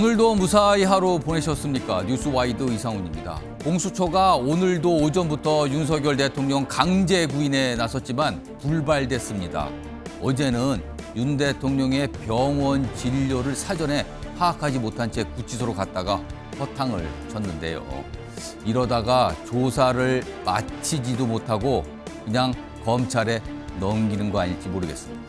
오늘도 무사히 하루 보내셨습니까? 뉴스와이드 이상훈입니다. 공수처가 오늘도 오전부터 윤석열 대통령 강제 구인에 나섰지만 불발됐습니다. 어제는 윤 대통령의 병원 진료를 사전에 파악하지 못한 채 구치소로 갔다가 허탕을 쳤는데요. 이러다가 조사를 마치지도 못하고 그냥 검찰에 넘기는 거 아닐지 모르겠습니다.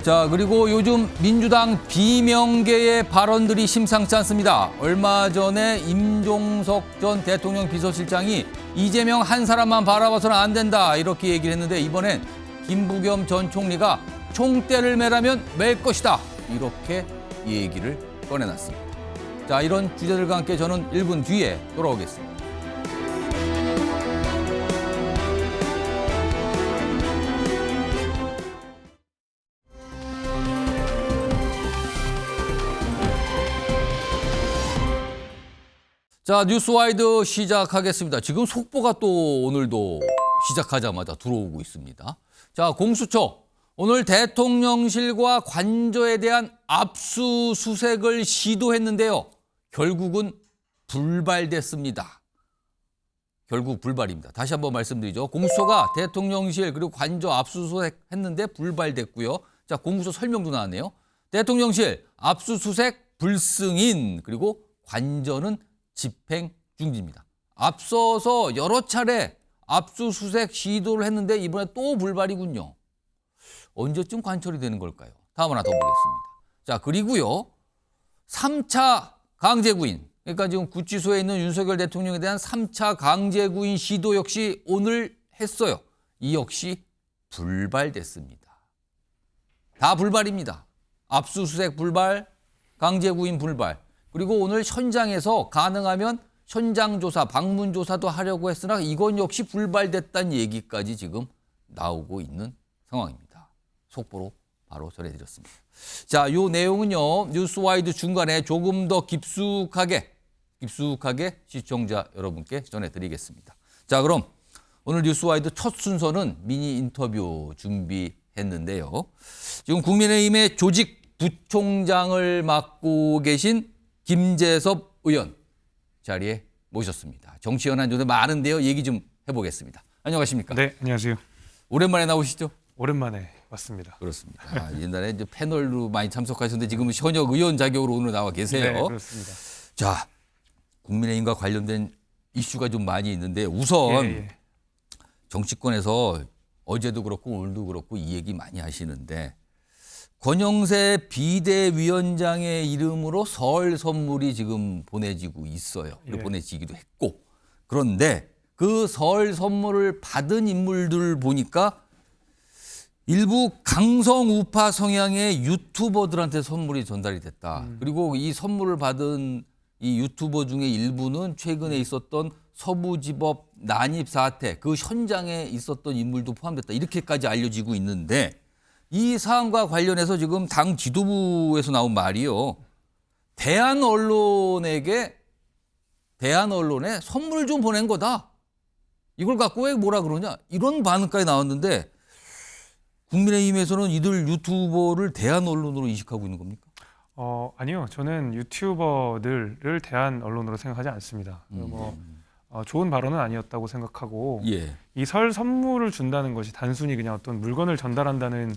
자, 그리고 요즘 민주당 비명계의 발언들이 심상치 않습니다. 얼마 전에 임종석 전 대통령 비서실장이 이재명 한 사람만 바라봐서는 안 된다 이렇게 얘기를 했는데 이번엔 김부겸 전 총리가 총대를 매라면 맬 것이다 이렇게 얘기를 꺼내놨습니다. 자, 이런 주제들과 함께 저는 1분 뒤에 돌아오겠습니다. 자, 뉴스와이드 시작하겠습니다. 지금 속보가 또 오늘도 시작하자마자 들어오고 있습니다. 자, 공수처. 오늘 대통령실과 관저에 대한 압수수색을 시도했는데요. 결국은 불발됐습니다. 결국 불발입니다. 다시 한번 말씀드리죠. 공수처가 대통령실 그리고 관저 압수수색했는데 불발됐고요. 자, 공수처 설명도 나왔네요. 대통령실 압수수색 불승인 그리고 관저는 집행 중지입니다. 앞서서 여러 차례 압수수색 시도를 했는데 이번에 또 불발이군요. 언제쯤 관철이 되는 걸까요? 다음 하나 더 보겠습니다. 자, 그리고요. 3차 강제구인. 그러니까 지금 구치소에 있는 윤석열 대통령에 대한 3차 강제구인 시도 역시 오늘 했어요. 이 역시 불발됐습니다. 다 불발입니다. 압수수색 불발, 강제구인 불발. 그리고 오늘 현장에서 가능하면 현장조사, 방문조사도 하려고 했으나 이건 역시 불발됐다는 얘기까지 지금 나오고 있는 상황입니다. 속보로 바로 전해드렸습니다. 자, 이 내용은요. 뉴스와이드 중간에 조금 더 깊숙하게 시청자 여러분께 전해드리겠습니다. 자, 그럼 오늘 뉴스와이드 첫 순서는 미니 인터뷰 준비했는데요. 지금 국민의힘의 조직 부총장을 맡고 계신 김재섭 의원 자리에 모셨습니다. 정치 현안 요새 많은데요. 얘기 좀 해보겠습니다. 안녕하십니까? 네, 안녕하세요. 오랜만에 나오시죠? 오랜만에 왔습니다. 그렇습니다. 옛날에 이제 패널로 많이 참석하셨는데 지금은 현역 의원 자격으로 오늘 나와 계세요. 네, 그렇습니다. 자, 국민의힘과 관련된 이슈가 좀 많이 있는데 우선 정치권에서 어제도 그렇고 오늘도 그렇고 이 얘기 많이 하시는데 권영세 비대위원장의 이름으로 설 선물이 지금 보내지고 있어요. 보내지기도 했고. 그런데 그 설 선물을 받은 인물들 보니까 일부 강성 우파 성향의 유튜버들한테 선물이 전달이 됐다. 그리고 이 선물을 받은 이 유튜버 중에 일부는 최근에 있었던 서부지법 난입 사태 그 현장에 있었던 인물도 포함됐다. 이렇게까지 알려지고 있는데 이 사안과 관련해서 지금 당 지도부에서 나온 말이요. 대한 언론에 선물 좀 보낸 거다. 이걸 갖고 왜 뭐라 그러냐. 이런 반응까지 나왔는데 국민의힘에서는 이들 유튜버를 대한 언론으로 인식하고 있는 겁니까? 아니요. 저는 유튜버들을 대한 언론으로 생각하지 않습니다. 좋은 발언은 아니었다고 생각하고 이 설 선물을 준다는 것이 단순히 그냥 어떤 물건을 전달한다는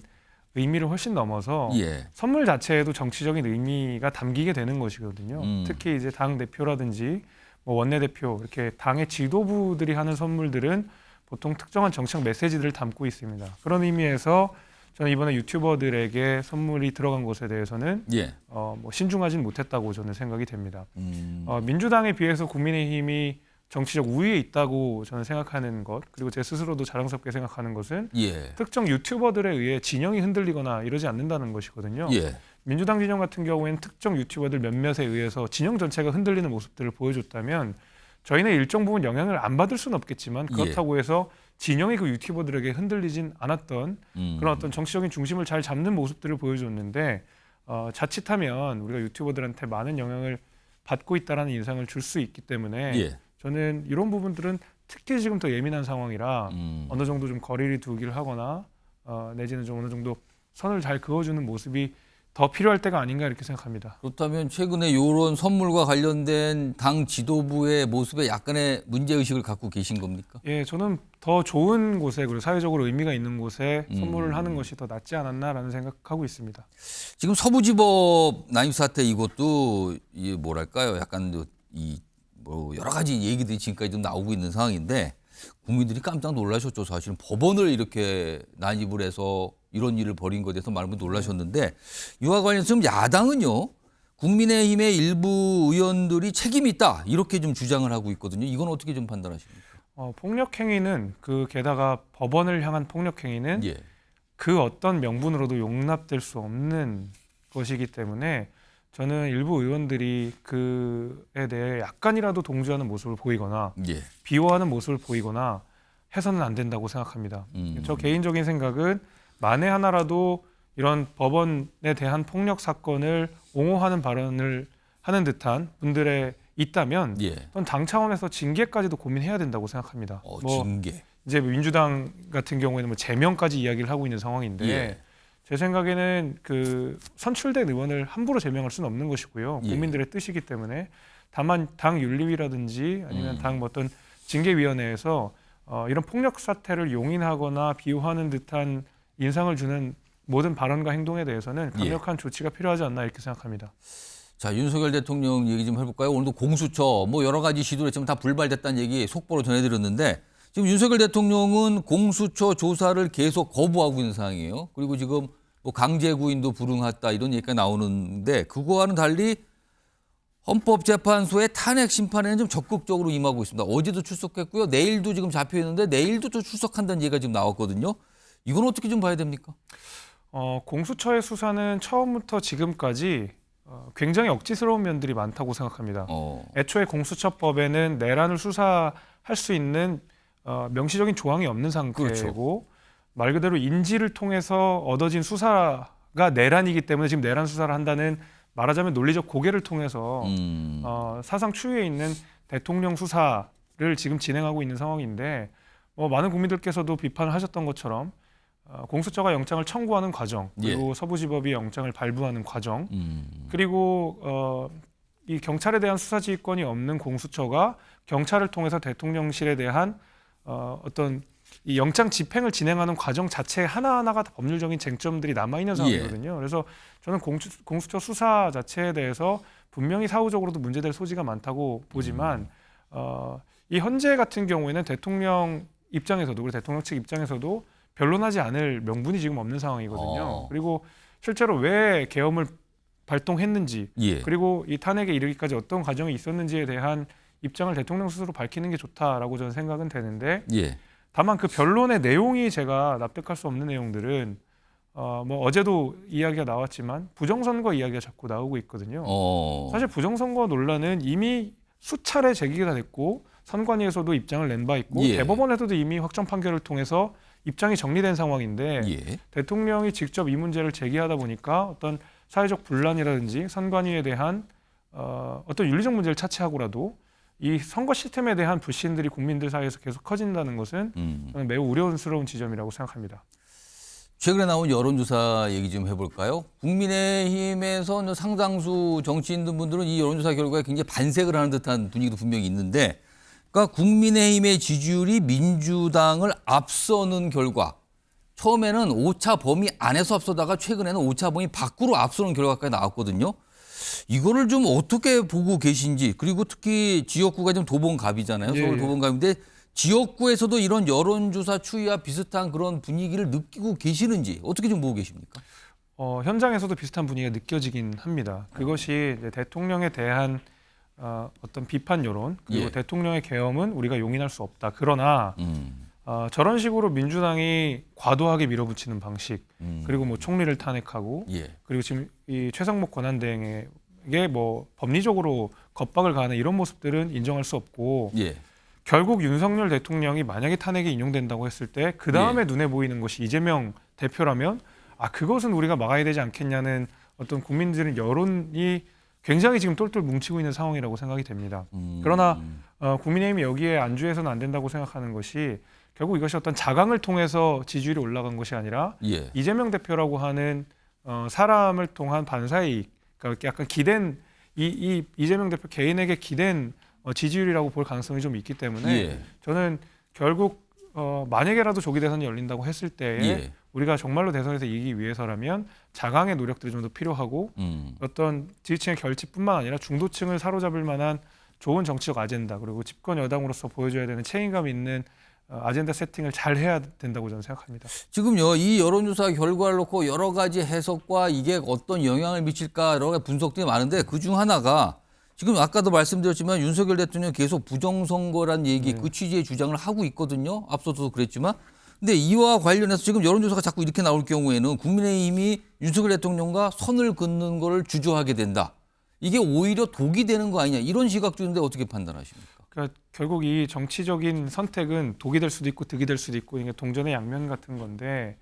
의미를 훨씬 넘어서 선물 자체에도 정치적인 의미가 담기게 되는 것이거든요. 특히 이제 당 대표라든지 뭐 원내대표 이렇게 당의 지도부들이 하는 선물들은 보통 특정한 정책 메시지들을 담고 있습니다. 그런 의미에서 저는 이번에 유튜버들에게 선물이 들어간 것에 대해서는 뭐 신중하진 못했다고 저는 생각이 됩니다. 민주당에 비해서 국민의힘이 정치적 우위에 있다고 저는 생각하는 것, 그리고 제 스스로도 자랑스럽게 생각하는 것은 특정 유튜버들에 의해 진영이 흔들리거나 이러지 않는다는 것이거든요. 민주당 진영 같은 경우에는 특정 유튜버들 몇몇에 의해서 진영 전체가 흔들리는 모습들을 보여줬다면 저희는 일정 부분 영향을 안 받을 수는 없겠지만 그렇다고 해서 진영이 그 유튜버들에게 흔들리진 않았던 그런 어떤 정치적인 중심을 잘 잡는 모습들을 보여줬는데 자칫하면 우리가 유튜버들한테 많은 영향을 받고 있다는 인상을 줄 수 있기 때문에 저는 이런 부분들은 특히 지금 더 예민한 상황이라 어느 정도 좀 거리를 두기를 하거나 내지는 좀 어느 정도 선을 잘 그어주는 모습이 더 필요할 때가 아닌가 이렇게 생각합니다. 그렇다면 최근에 이런 선물과 관련된 당 지도부의 모습에 약간의 문제의식을 갖고 계신 겁니까? 예, 저는 더 좋은 곳에 그리고 사회적으로 의미가 있는 곳에 선물을 하는 것이 더 낫지 않았나라는 생각하고 있습니다. 지금 서부지법 난입 사태 이것도 이 뭐랄까요? 약간 뭐 여러 가지 얘기들이 지금까지 좀 나오고 있는 상황인데 국민들이 깜짝 놀라셨죠. 사실은 법원을 이렇게 난입을 해서 이런 일을 벌인 것에 대해서 많은 분이 놀라셨는데 이와 관련해서 좀 야당은요. 국민의힘의 일부 의원들이 책임이 있다 이렇게 좀 주장을 하고 있거든요. 이건 어떻게 좀 판단하십니까? 폭력 행위는 게다가 법원을 향한 폭력 행위는 예. 그 어떤 명분으로도 용납될 수 없는 것이기 때문에 저는 일부 의원들이 그에 대해 약간이라도 동조하는 모습을 보이거나 예. 비호하는 모습을 보이거나 해서는 안 된다고 생각합니다. 저 개인적인 생각은 만에 하나라도 이런 법원에 대한 폭력 사건을 옹호하는 발언을 하는 듯한 분들의 있다면 예. 전 당 차원에서 징계까지도 고민해야 된다고 생각합니다. 징계. 이제 민주당 같은 경우에는 뭐 제명까지 이야기를 하고 있는 상황인데 예. 제 생각에는 그 선출된 의원을 함부로 제명할 수는 없는 것이고요. 예. 국민들의 뜻이기 때문에 다만 당 윤리위라든지 아니면 당 어떤 징계위원회에서 이런 폭력 사태를 용인하거나 비호하는 듯한 인상을 주는 모든 발언과 행동에 대해서는 강력한 조치가 필요하지 않나 이렇게 생각합니다. 자, 윤석열 대통령 얘기 좀 해볼까요? 오늘도 공수처 뭐 여러 가지 시도를 했지만 다 불발됐다는 얘기 속보로 전해드렸는데 지금 윤석열 대통령은 공수처 조사를 계속 거부하고 있는 상황이에요. 그리고 지금 뭐 강제 구인도 불응했다 이런 얘기가 나오는데 그거와는 달리 헌법재판소의 탄핵 심판에는 좀 적극적으로 임하고 있습니다. 어제도 출석했고요. 내일도 지금 잡혀 있는데 내일도 또 출석한다는 얘기가 지금 나왔거든요. 이건 어떻게 좀 봐야 됩니까? 공수처의 수사는 처음부터 지금까지 굉장히 억지스러운 면들이 많다고 생각합니다. 애초에 공수처법에는 내란을 수사할 수 있는 명시적인 조항이 없는 상태고 그렇죠. 말 그대로 인지를 통해서 얻어진 수사가 내란이기 때문에 지금 내란 수사를 한다는 말하자면 논리적 고개를 통해서 사상 추이에 있는 대통령 수사를 지금 진행하고 있는 상황인데 많은 국민들께서도 비판을 하셨던 것처럼 공수처가 영장을 청구하는 과정 그리고 예. 서부지법이 영장을 발부하는 과정 그리고 이 경찰에 대한 수사지휘권이 없는 공수처가 경찰을 통해서 대통령실에 대한 어떤 이 영장 집행을 진행하는 과정 자체 하나하나가 다 법률적인 쟁점들이 남아있는 상황이거든요. 그래서 저는 공수처 수사 자체에 대해서 분명히 사후적으로도 문제될 소지가 많다고 보지만 이 현재 같은 경우에는 대통령 입장에서도 우리 대통령 측 입장에서도 변론하지 않을 명분이 지금 없는 상황이거든요. 그리고 실제로 왜 계엄을 발동했는지 그리고 이 탄핵에 이르기까지 어떤 과정이 있었는지에 대한 입장을 대통령 스스로 밝히는 게 좋다라고 저는 생각은 되는데 다만 그 변론의 내용이 제가 납득할 수 없는 내용들은 뭐 어제도 이야기가 나왔지만 부정선거 이야기가 자꾸 나오고 있거든요. 사실 부정선거 논란은 이미 수차례 제기가 됐고 선관위에서도 입장을 낸 바 있고 대법원에서도 이미 확정 판결을 통해서 입장이 정리된 상황인데 대통령이 직접 이 문제를 제기하다 보니까 어떤 사회적 분란이라든지 선관위에 대한 어떤 윤리적 문제를 차치하고라도 이 선거 시스템에 대한 불신들이 국민들 사이에서 계속 커진다는 것은 저는 매우 우려스러운 지점이라고 생각합니다. 최근에 나온 여론조사 얘기 좀 해볼까요? 국민의힘에서 상당수 정치인분들은 이 여론조사 결과에 굉장히 반색을 하는 듯한 분위기도 분명히 있는데 그러니까 국민의힘의 지지율이 민주당을 앞서는 결과 처음에는 오차 범위 안에서 앞서다가 최근에는 오차 범위 밖으로 앞서는 결과까지 나왔거든요. 이거를 좀 어떻게 보고 계신지 그리고 특히 지역구가 좀 도봉갑이잖아요. 서울 도봉갑인데 지역구에서도 이런 여론조사 추이와 비슷한 그런 분위기를 느끼고 계시는지 어떻게 좀 보고 계십니까? 현장에서도 비슷한 분위기가 느껴지긴 합니다. 그것이 이제 대통령에 대한 어떤 비판 여론 그리고 대통령의 계엄은 우리가 용인할 수 없다. 그러나 저런 식으로 민주당이 과도하게 밀어붙이는 방식 그리고 뭐 총리를 탄핵하고 그리고 지금 이 최상목 권한대행에게 뭐 법리적으로 겁박을 가하는 이런 모습들은 인정할 수 없고 결국 윤석열 대통령이 만약에 탄핵이 인용된다고 했을 때 그 다음에 눈에 보이는 것이 이재명 대표라면 그것은 우리가 막아야 되지 않겠냐는 어떤 국민들의 여론이 굉장히 지금 똘똘 뭉치고 있는 상황이라고 생각이 됩니다. 그러나 국민의힘이 여기에 안주해서는 안 된다고 생각하는 것이 결국 이것이 어떤 자강을 통해서 지지율이 올라간 것이 아니라 이재명 대표라고 하는 사람을 통한 반사이익, 그러니까 약간 기댄 이재명 대표 개인에게 기댄 지지율이라고 볼 가능성이 좀 있기 때문에 저는 결국 만약에라도 조기 대선이 열린다고 했을 때에 우리가 정말로 대선에서 이기기 위해서라면 자강의 노력들이 좀 더 필요하고 어떤 지지층의 결집뿐만 아니라 중도층을 사로잡을 만한 좋은 정치적 아젠다, 그리고 집권 여당으로서 보여줘야 되는 책임감 있는 아젠다 세팅을 잘 해야 된다고 저는 생각합니다. 지금요, 이 여론조사 결과를 놓고 여러 가지 해석과 이게 어떤 영향을 미칠까 여러 가지 분석들이 많은데 그중 하나가 지금 아까도 말씀드렸지만 윤석열 대통령이 계속 부정선거란 얘기 그 취지의 주장을 하고 있거든요. 앞서도 그랬지만. 근데 이와 관련해서 지금 여론조사가 자꾸 이렇게 나올 경우에는 국민의힘이 윤석열 대통령과 선을 긋는 걸 주저하게 된다. 이게 오히려 독이 되는 거 아니냐 이런 시각주인데 어떻게 판단하십니까? 그러니까 결국 이 정치적인 선택은 독이 될 수도 있고 득이 될 수도 있고 이게 동전의 양면 같은 건데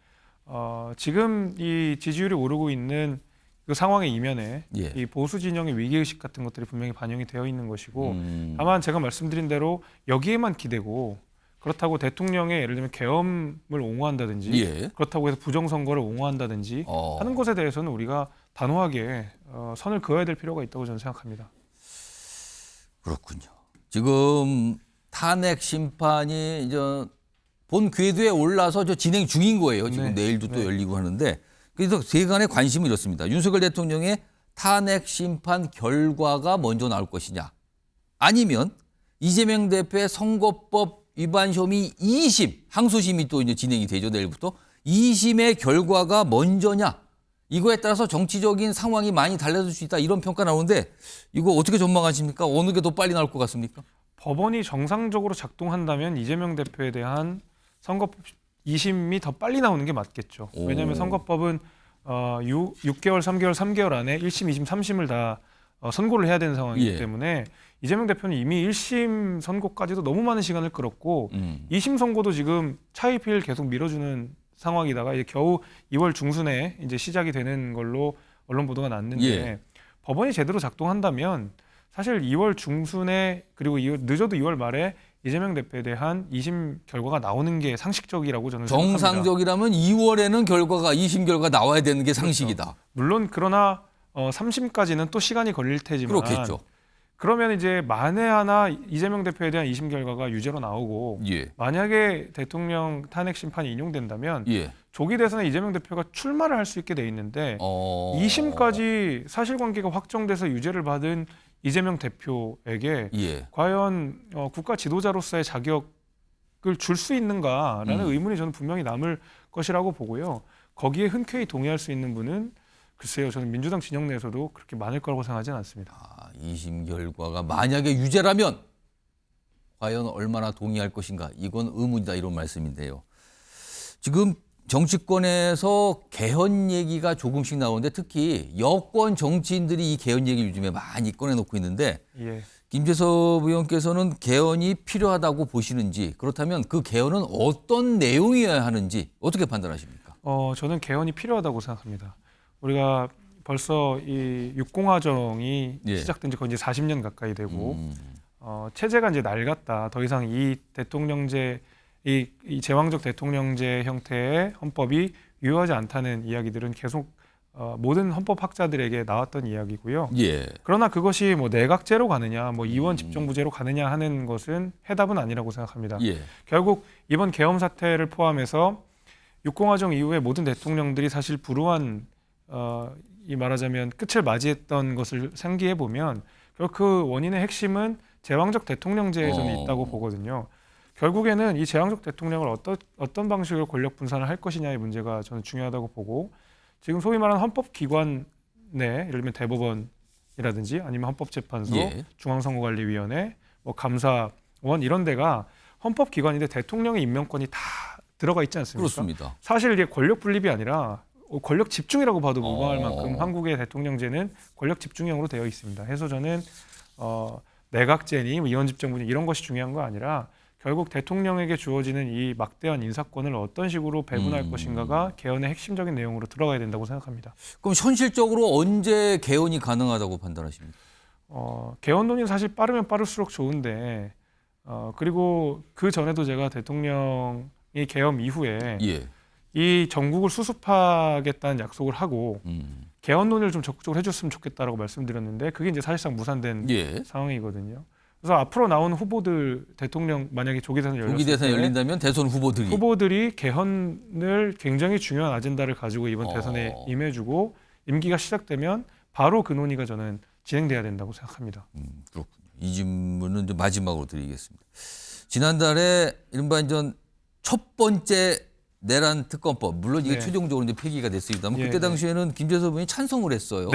지금 이 지지율이 오르고 있는 그 상황의 이면에 이 보수 진영의 위기의식 같은 것들이 분명히 반영이 되어 있는 것이고 다만 제가 말씀드린 대로 여기에만 기대고 그렇다고 대통령의 예를 들면 계엄을 옹호한다든지 그렇다고 해서 부정선거를 옹호한다든지 하는 것에 대해서는 우리가 단호하게 선을 그어야 될 필요가 있다고 저는 생각합니다. 그렇군요. 지금 탄핵 심판이 이제 본 궤도에 올라서 저 진행 중인 거예요. 지금 내일도 또 열리고 하는데 그래서 세간의 관심은 이렇습니다. 윤석열 대통령의 탄핵 심판 결과가 먼저 나올 것이냐 아니면 이재명 대표의 선거법 위반 혐의 2심 항소심이 또 이제 진행이 되죠. 내일부터 2심의 결과가 먼저냐 이거에 따라서 정치적인 상황이 많이 달라질 수 있다 이런 평가 나오는데 이거 어떻게 전망하십니까? 어느 게 더 빨리 나올 것 같습니까? 법원이 정상적으로 작동한다면 이재명 대표에 대한 선거법 2심이 더 빨리 나오는 게 맞겠죠. 왜냐하면 선거법은 6개월, 3개월 안에 1심, 2심, 3심을 다 선고를 해야 되는 상황이기 때문에 이재명 대표는 이미 1심 선고까지도 너무 많은 시간을 끌었고 2심 선고도 지금 차일피일 계속 밀어주는 상황이다가 이제 겨우 2월 중순에 이제 시작이 되는 걸로 언론 보도가 났는데 법원이 제대로 작동한다면 사실 2월 중순에 그리고 늦어도 2월 말에 이재명 대표에 대한 2심 결과가 나오는 게 상식적이라고 저는 생각합니다. 정상적이라면 2월에는 결과가 2심 결과 나와야 되는 게 상식이다. 그렇죠. 물론 그러나 3심까지는 또 시간이 걸릴 테지만 그렇겠죠. 그러면 이제 만에 하나 이재명 대표에 대한 2심 결과가 유죄로 나오고 만약에 대통령 탄핵 심판이 인용된다면 조기 대선에 이재명 대표가 출마를 할 수 있게 돼 있는데 2심까지 사실관계가 확정돼서 유죄를 받은 이재명 대표에게 과연 국가 지도자로서의 자격을 줄 수 있는가라는 의문이 저는 분명히 남을 것이라고 보고요. 거기에 흔쾌히 동의할 수 있는 분은 글쎄요. 저는 민주당 진영 내에서도 그렇게 많을 거라고 생각하지는 않습니다. 2심 결과가 만약에 유죄라면 과연 얼마나 동의할 것인가 이건 의문이다 이런 말씀인데요. 지금 정치권에서 개헌 얘기가 조금씩 나오는데 특히 여권 정치인들이 이 개헌 얘기 요즘에 많이 꺼내놓고 있는데 김재섭 의원께서는 개헌이 필요하다고 보시는지 그렇다면 그 개헌은 어떤 내용이어야 하는지 어떻게 판단하십니까? 저는 개헌이 필요하다고 생각합니다. 우리가 벌써 이 육공화정이 시작된 지 거의 이제 40년 가까이 되고 체제가 이제 낡았다. 더 이상 이 대통령제 이 제왕적 대통령제 형태의 헌법이 유효하지 않다는 이야기들은 계속 모든 헌법학자들에게 나왔던 이야기고요. 그러나 그것이 뭐 내각제로 가느냐, 뭐 이원 집정부제로 가느냐 하는 것은 해답은 아니라고 생각합니다. 결국 이번 계엄 사태를 포함해서 육공화정 이후에 모든 대통령들이 사실 불우한 이 말하자면 끝을 맞이했던 것을 상기해 보면 결국 그 원인의 핵심은 제왕적 대통령제에서는 있다고 보거든요. 결국에는 이 제왕적 대통령을 어떤 방식으로 권력 분산을 할 것이냐의 문제가 저는 중요하다고 보고 지금 소위 말하는 헌법기관 내 예를 들면 대법원이라든지 아니면 헌법재판소, 중앙선거관리위원회, 뭐 감사원 이런 데가 헌법기관인데 대통령의 임명권이 다 들어가 있지 않습니까? 그렇습니다. 사실 이게 권력 분립이 아니라 권력 집중이라고 봐도 무방할 만큼 한국의 대통령제는 권력 집중형으로 되어 있습니다. 해서 저는 내각제니 이원집정부니 이런 것이 중요한 거 아니라 결국 대통령에게 주어지는 이 막대한 인사권을 어떤 식으로 배분할 것인가가 개헌의 핵심적인 내용으로 들어가야 된다고 생각합니다. 그럼 현실적으로 언제 개헌이 가능하다고 판단하십니까? 개헌 논의는 사실 빠르면 빠를수록 좋은데 그리고 그 전에도 제가 대통령이 계엄 이후에 이 전국을 수습하겠다는 약속을 하고 개헌 논의를 좀 적극적으로 해줬으면 좋겠다라고 말씀드렸는데 그게 이제 사실상 무산된 상황이거든요. 그래서 앞으로 나온 후보들 대통령 만약에 조기 대선이 열린다면 대선 후보들이 개헌을 굉장히 중요한 아젠다를 가지고 이번 대선에 임해주고 임기가 시작되면 바로 그 논의가 저는 진행돼야 된다고 생각합니다. 그렇군요. 이 질문은 좀 마지막으로 드리겠습니다. 지난달에 이른바 이제 첫 번째 내란 특검법, 물론 이게 최종적으로 이제 폐기가 됐습니다만 그때 당시에는 김재섭 의원이 찬성을 했어요.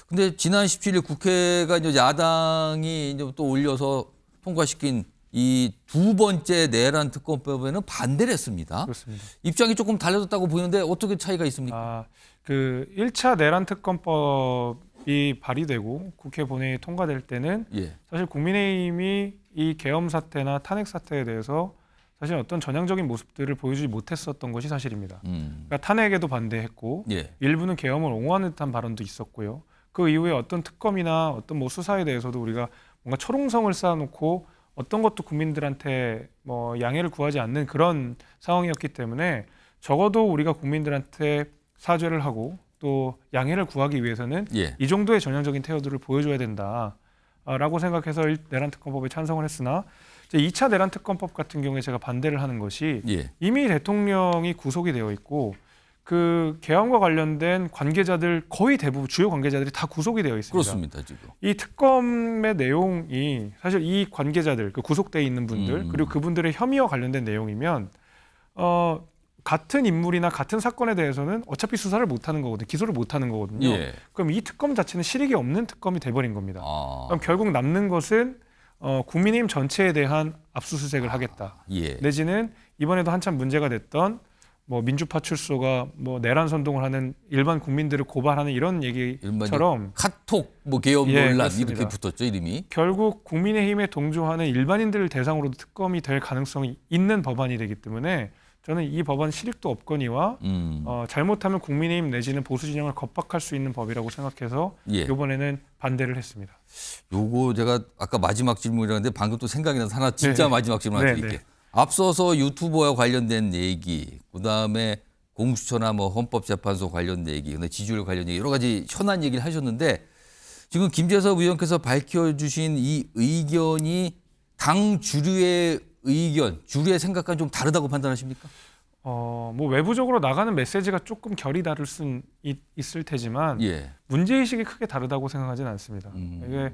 근데 지난 17일 국회가 이제 야당이 이제 또 올려서 통과시킨 이 두 번째 내란 특검법에는 반대를 했습니다. 그렇습니다. 입장이 조금 달라졌다고 보이는데 어떻게 차이가 있습니까? 그 1차 내란 특검법이 발의되고 국회 본회의에 통과될 때는 사실 국민의힘이 이 계엄 사태나 탄핵 사태에 대해서 사실 어떤 전향적인 모습들을 보여주지 못했었던 것이 사실입니다. 그러니까 탄핵에도 반대했고 일부는 계엄을 옹호하는 듯한 발언도 있었고요. 그 이후에 어떤 특검이나 어떤 뭐 수사에 대해서도 우리가 뭔가 철옹성을 쌓아놓고 어떤 것도 국민들한테 뭐 양해를 구하지 않는 그런 상황이었기 때문에 적어도 우리가 국민들한테 사죄를 하고 또 양해를 구하기 위해서는 이 정도의 전향적인 태도를 보여줘야 된다라고 생각해서 내란 특검법에 찬성을 했으나 2차 내란 특검법 같은 경우에 제가 반대를 하는 것이 이미 대통령이 구속이 되어 있고 그 계엄과 관련된 관계자들 거의 대부분 주요 관계자들이 다 구속이 되어 있습니다. 그렇습니다. 지금. 이 특검의 내용이 사실 이 관계자들, 그 구속돼 있는 분들 그리고 그분들의 혐의와 관련된 내용이면 같은 인물이나 같은 사건에 대해서는 어차피 수사를 못하는 거거든요. 기소를 못하는 거거든요. 그럼 이 특검 자체는 실익이 없는 특검이 돼버린 겁니다. 그럼 결국 남는 것은 국민의힘 전체에 대한 압수수색을 하겠다. 내지는 이번에도 한참 문제가 됐던 뭐 민주파 출소가 뭐 내란 선동을 하는 일반 국민들을 고발하는 이런 얘기처럼 카톡 뭐 계엄 논란 그렇습니다. 이렇게 붙었죠 이름이. 결국 국민의힘에 동조하는 일반인들을 대상으로도 특검이 될 가능성이 있는 법안이 되기 때문에 저는 이 법안 실익도 없거니와 잘못하면 국민의힘 내지는 보수 진영을 겁박할 수 있는 법이라고 생각해서 이번에는 반대를 했습니다. 요거 제가 아까 마지막 질문이라는데 방금 또 생각이 나서 하나 진짜 마지막 질문 하나 드릴게요. 앞서서 유튜버와 관련된 얘기, 그다음에 공수처나 뭐 헌법재판소 관련된 얘기, 근데 지지율 관련 얘기 여러 가지 현안 얘기를 하셨는데 지금 김재섭 의원께서 밝혀주신 이 의견이 당 주류의 의견, 주류의 생각과 좀 다르다고 판단하십니까? 뭐 외부적으로 나가는 메시지가 조금 결이 다를 수는 있을 테지만 문제의식이 크게 다르다고 생각하지는 않습니다. 이게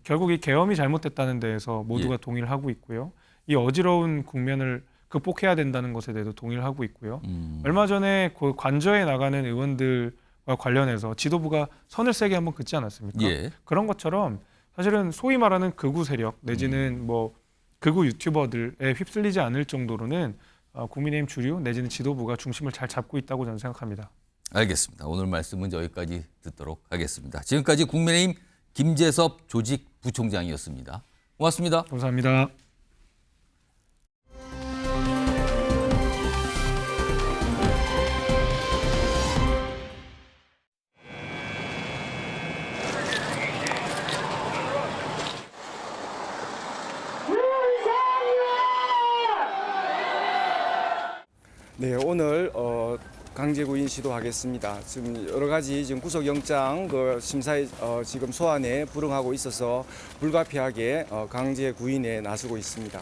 결국 이 계엄이 잘못됐다는 데에서 모두가 동의를 하고 있고요. 이 어지러운 국면을 극복해야 된다는 것에 대해서 동의를 하고 있고요. 얼마 전에 그 관저에 나가는 의원들과 관련해서 지도부가 선을 세게 한번 긋지 않았습니까? 그런 것처럼 사실은 소위 말하는 극우 세력 내지는 뭐 극우 유튜버들에 휩쓸리지 않을 정도로는 국민의힘 주류 내지는 지도부가 중심을 잘 잡고 있다고 저는 생각합니다. 알겠습니다. 오늘 말씀은 여기까지 듣도록 하겠습니다. 지금까지 국민의힘 김재섭 조직 부총장이었습니다. 고맙습니다. 감사합니다. 네, 오늘 강제구인 시도하겠습니다. 지금 여러 가지 지금 구속영장 심사에 지금 소환에 불응하고 있어서 불가피하게 강제구인에 나서고 있습니다.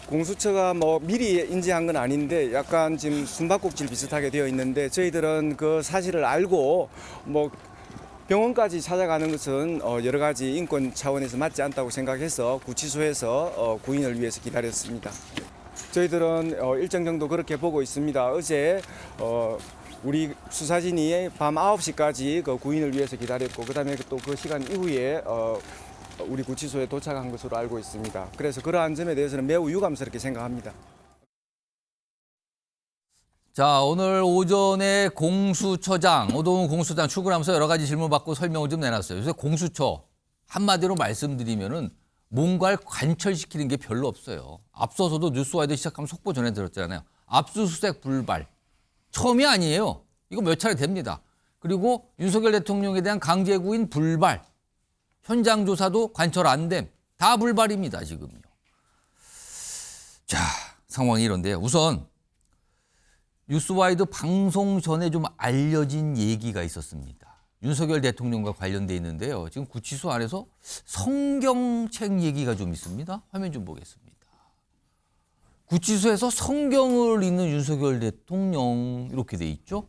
공수처가 뭐 미리 인지한 건 아닌데 약간 지금 숨바꼭질 비슷하게 되어 있는데 저희들은 그 사실을 알고 뭐 병원까지 찾아가는 것은 여러 가지 인권 차원에서 맞지 않다고 생각해서 구치소에서 구인을 위해서 기다렸습니다. 저희들은 일정 정도 그렇게 보고 있습니다. 어제 우리 수사진이 밤 9시까지 그 구인을 위해서 기다렸고 그다음에 또 그 시간 이후에 우리 구치소에 도착한 것으로 알고 있습니다. 그래서 그러한 점에 대해서는 매우 유감스럽게 생각합니다. 자, 오늘 오전에 공수처장, 오동훈 공수처장 출근하면서 여러 가지 질문 받고 설명을 좀 내놨어요. 그래서 공수처 한마디로 말씀드리면은 뭔가를 관철시키는 게 별로 없어요. 앞서서도 뉴스와이드 시작하면 속보 전해드렸잖아요. 압수수색 불발. 처음이 아니에요. 이거 몇 차례 됩니다. 그리고 윤석열 대통령에 대한 강제구인 불발. 현장 조사도 관철 안 됨. 다 불발입니다, 지금요. 자, 상황이 이런데요. 우선 뉴스와이드 방송 전에 좀 알려진 얘기가 있었습니다. 윤석열 대통령과 관련돼 있는데요. 지금 구치소 안에서 성경책 얘기가 좀 있습니다. 화면 좀 보겠습니다. 구치소에서 성경을 읽는 윤석열 대통령 이렇게 돼 있죠.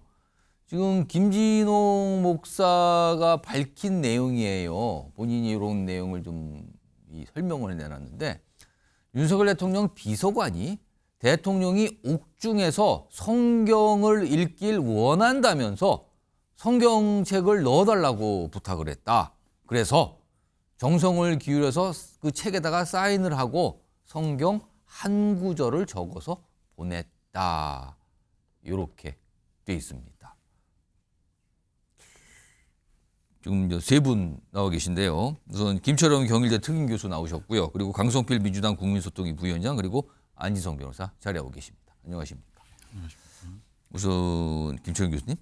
지금 김진홍 목사가 밝힌 내용이에요. 본인이 이런 내용을 좀 설명을 내놨는데 윤석열 대통령 비서관이 대통령이 옥중에서 성경을 읽길 원한다면서 성경책을 넣어달라고 부탁을 했다. 그래서 정성을 기울여서 그 책에다가 사인을 하고 성경 한 구절을 적어서 보냈다. 이렇게 돼 있습니다. 지금 세 분 나와 계신데요. 우선 김철영 경일대 특임교수 나오셨고요. 그리고 강성필 민주당 국민소통위 부위원장 그리고 안지성 변호사 자리하고 계십니다. 안녕하십니까? 안녕하십니까? 우선 김철영 교수님,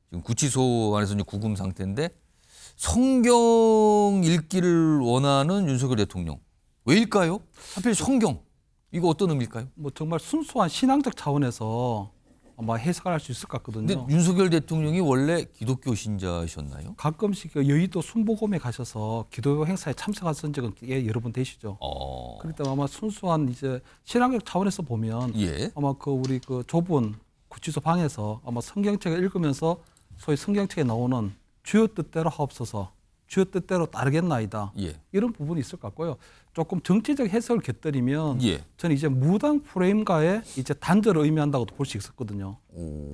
지금 구치소 안에서 이제 구금 상태인데 성경 읽기를 원하는 윤석열 대통령 왜일까요? 하필 성경 이거 어떤 의미일까요? 뭐 정말 순수한 신앙적 차원에서 아마 해석을 할 수 있을 것 같거든요. 근데 윤석열 대통령이 원래 기독교 신자셨나요? 가끔씩 그 여의도 순복음에 가셔서 기독교 행사에 참석하신 적은 여러 번 되시죠. 그렇기 때문에 아마 순수한 이제 신앙적 차원에서 보면 예. 아마 그 우리 그 좁은 구치소 방에서 아마 성경책을 읽으면서 소위 성경책에 나오는 주의 뜻대로 하옵소서, 주의 뜻대로 따르겠나이다. 예. 이런 부분이 있을 것 같고요. 조금 정치적 해석을 곁들이면 예. 저는 이제 무당 프레임과의 이제 단절을 의미한다고도 볼 수 있었거든요.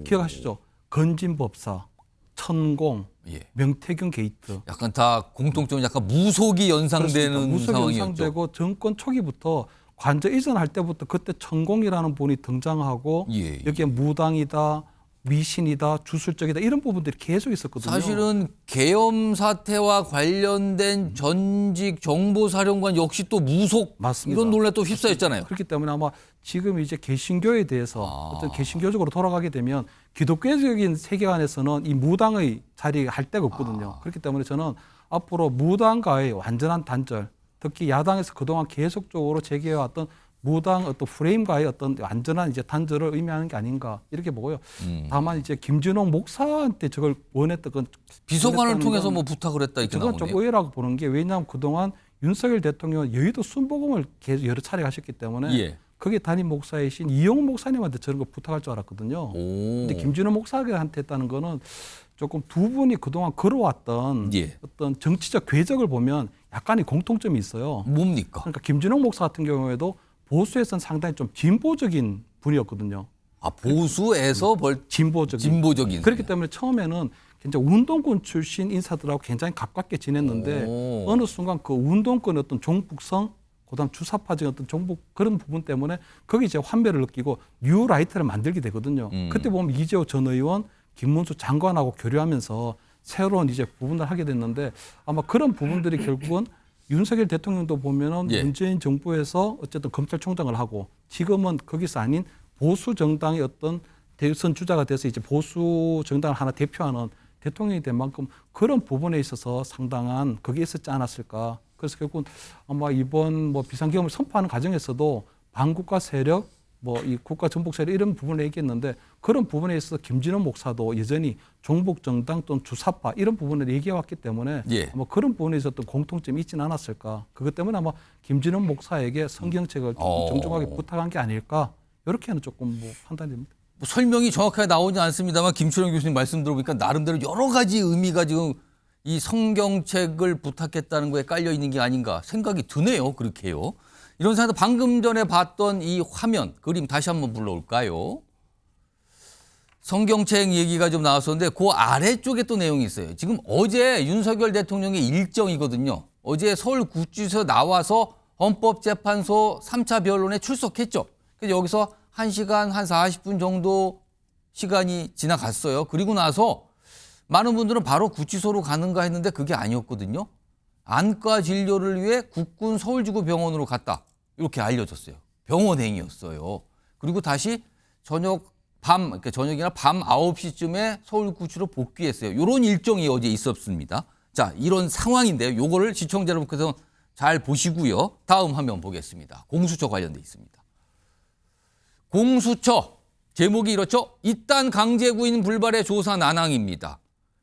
기억하시죠? 건진법사, 천공, 예. 명태균 게이트. 약간 다 공통점 약간 무속이 연상되는 무속이 상황이었죠. 연상되고 정권 초기부터 관저 이전할 때부터 그때 천공이라는 분이 등장하고 예. 여기에 무당이다, 미신이다, 주술적이다 이런 부분들이 계속 있었거든요. 사실은 계엄 사태와 관련된 전직 정보사령관 역시 또 무속 맞습니다. 이런 논란에 또 휩싸였잖아요. 그렇기 때문에 아마 지금 이제 개신교에 대해서 어떤 개신교적으로 돌아가게 되면 기독교적인 세계관에서는 이 무당의 자리가 할 데가 없거든요. 그렇기 때문에 저는 앞으로 무당과의 완전한 단절, 특히 야당에서 그동안 계속적으로 제기해왔던 무당 어떤 프레임과의 어떤 완전한 이제 단절을 의미하는 게 아닌가 이렇게 보고요. 다만 이제 김진홍 목사한테 저걸 원했던 건 비서관을 통해서 뭐 부탁을 했다 이렇게 저건 나오네요. 좀 의외라고 보는 게 왜냐하면 그동안 윤석열 대통령은 여의도 순복음을 계속 여러 차례 하셨기 때문에 예. 거기에 담임 목사이신 이용호 목사님한테 저런 거 부탁할 줄 알았거든요. 근데 김진호 목사한테 했다는 거는 조금 두 분이 그동안 걸어왔던 예. 어떤 정치적 궤적을 보면 약간의 공통점이 있어요. 뭡니까? 그러니까 김진호 목사 같은 경우에도 보수에서는 상당히 좀 진보적인 분이었거든요. 아, 보수에서 진보적인. 그렇기 때문에 처음에는 굉장히 운동권 출신 인사들하고 굉장히 가깝게 지냈는데 어느 순간 그 운동권의 어떤 종북성, 그다음 주사파적인 어떤 종북 그런 부분 때문에 거기 이제 환멸을 느끼고 뉴라이트를 만들게 되거든요. 그때 보면 이재호 전 의원, 김문수 장관하고 교류하면서 새로운 이제 부분을 하게 됐는데 아마 그런 부분들이 결국은 윤석열 대통령도 보면은 예. 문재인 정부에서 어쨌든 검찰총장을 하고 지금은 거기서 아닌 보수 정당의 어떤 대선 주자가 돼서 이제 보수 정당을 하나 대표하는 대통령이 된 만큼 그런 부분에 있어서 상당한 그게 있었지 않았을까. 그래서 결국은 아마 이번 뭐 비상계엄을 선포하는 과정에서도 반국가 세력, 뭐 이 국가 전복 세력 이런 부분을 얘기했는데 그런 부분에 있어서 김진호 목사도 여전히 종북 정당 또는 주사파 이런 부분을 얘기해왔기 때문에 예. 아마 그런 부분에 있었던 공통점이 있지는 않았을까. 그것 때문에 아마 김진호 목사에게 성경책을 좀 정중하게 부탁한 게 아닐까. 이렇게는 조금 뭐 판단됩니다. 뭐 설명이 정확하게 나오지 않습니다만 김철영 교수님 말씀 들어보니까 나름대로 여러 가지 의미가 지금 이 성경책을 부탁했다는 거에 깔려 있는 게 아닌가 생각이 드네요. 그렇게요. 이런 상황에서 방금 전에 봤던 이 화면, 그림 다시 한번 불러올까요? 성경책 얘기가 좀 나왔었는데 그 아래쪽에 또 내용이 있어요. 지금 어제 윤석열 대통령의 일정이거든요. 어제 서울구치소에서 나와서 헌법재판소 3차 변론에 출석했죠. 그래서 여기서 1시간 한 40분 정도 시간이 지나갔어요. 그리고 나서 많은 분들은 바로 구치소로 가는가 했는데 그게 아니었거든요. 안과 진료를 위해 국군 서울지구병원으로 갔다. 이렇게 알려졌어요. 병원행이었어요. 그리고 다시 그러니까 저녁이나 밤 9시쯤에 서울구치소로 복귀했어요. 이런 일정이 어제 있었습니다. 자, 이런 상황인데요. 요거를 시청자 여러분께서 잘 보시고요. 다음 화면 보겠습니다. 공수처 관련돼 있습니다. 공수처. 제목이 이렇죠. 이딴 강제구인 불발의 조사 난항입니다.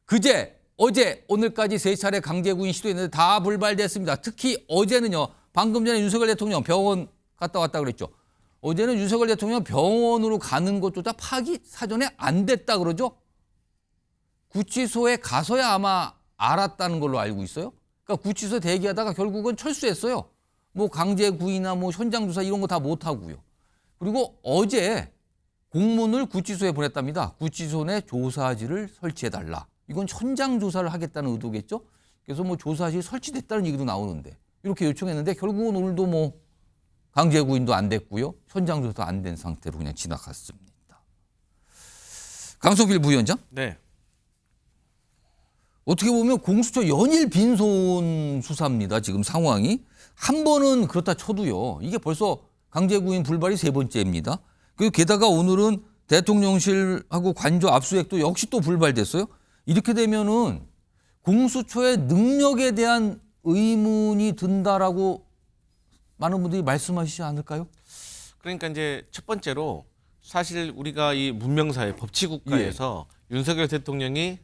그제, 어제, 오늘까지 3차례 강제구인 시도했는데 다 불발됐습니다. 특히 어제는요. 방금 전에 윤석열 대통령 병원 갔다 왔다 그랬죠. 어제는 윤석열 대통령 병원으로 가는 것조차 파악이 사전에 안 됐다 그러죠. 구치소에 가서야 아마 알았다는 걸로 알고 있어요. 그러니까 구치소 대기하다가 결국은 철수했어요. 뭐 강제구이나 뭐 현장조사 이런 거 다 못하고요. 그리고 어제 공문을 구치소에 보냈답니다. 구치소 내 조사실을 설치해달라. 이건 현장 조사를 하겠다는 의도겠죠. 그래서 뭐 조사실 설치됐다는 얘기도 나오는데 이렇게 요청했는데 결국은 오늘도 뭐 강제구인도 안 됐고요. 현장 조사 안 된 상태로 그냥 지나갔습니다. 강성필 부위원장? 네. 어떻게 보면 공수처 연일 빈손 수사입니다. 지금 상황이. 한 번은 그렇다 쳐도요. 이게 벌써 강제구인 불발이 3번째입니다. 그리고 게다가 오늘은 대통령실하고 관저 압수수색도 역시 또 불발됐어요. 이렇게 되면은 공수처의 능력에 대한 의문이 든다라고 많은 분들이 말씀하시지 않을까요? 그러니까 이제 첫 번째로 사실 우리가 이 문명사회 법치국가에서 윤석열 대통령이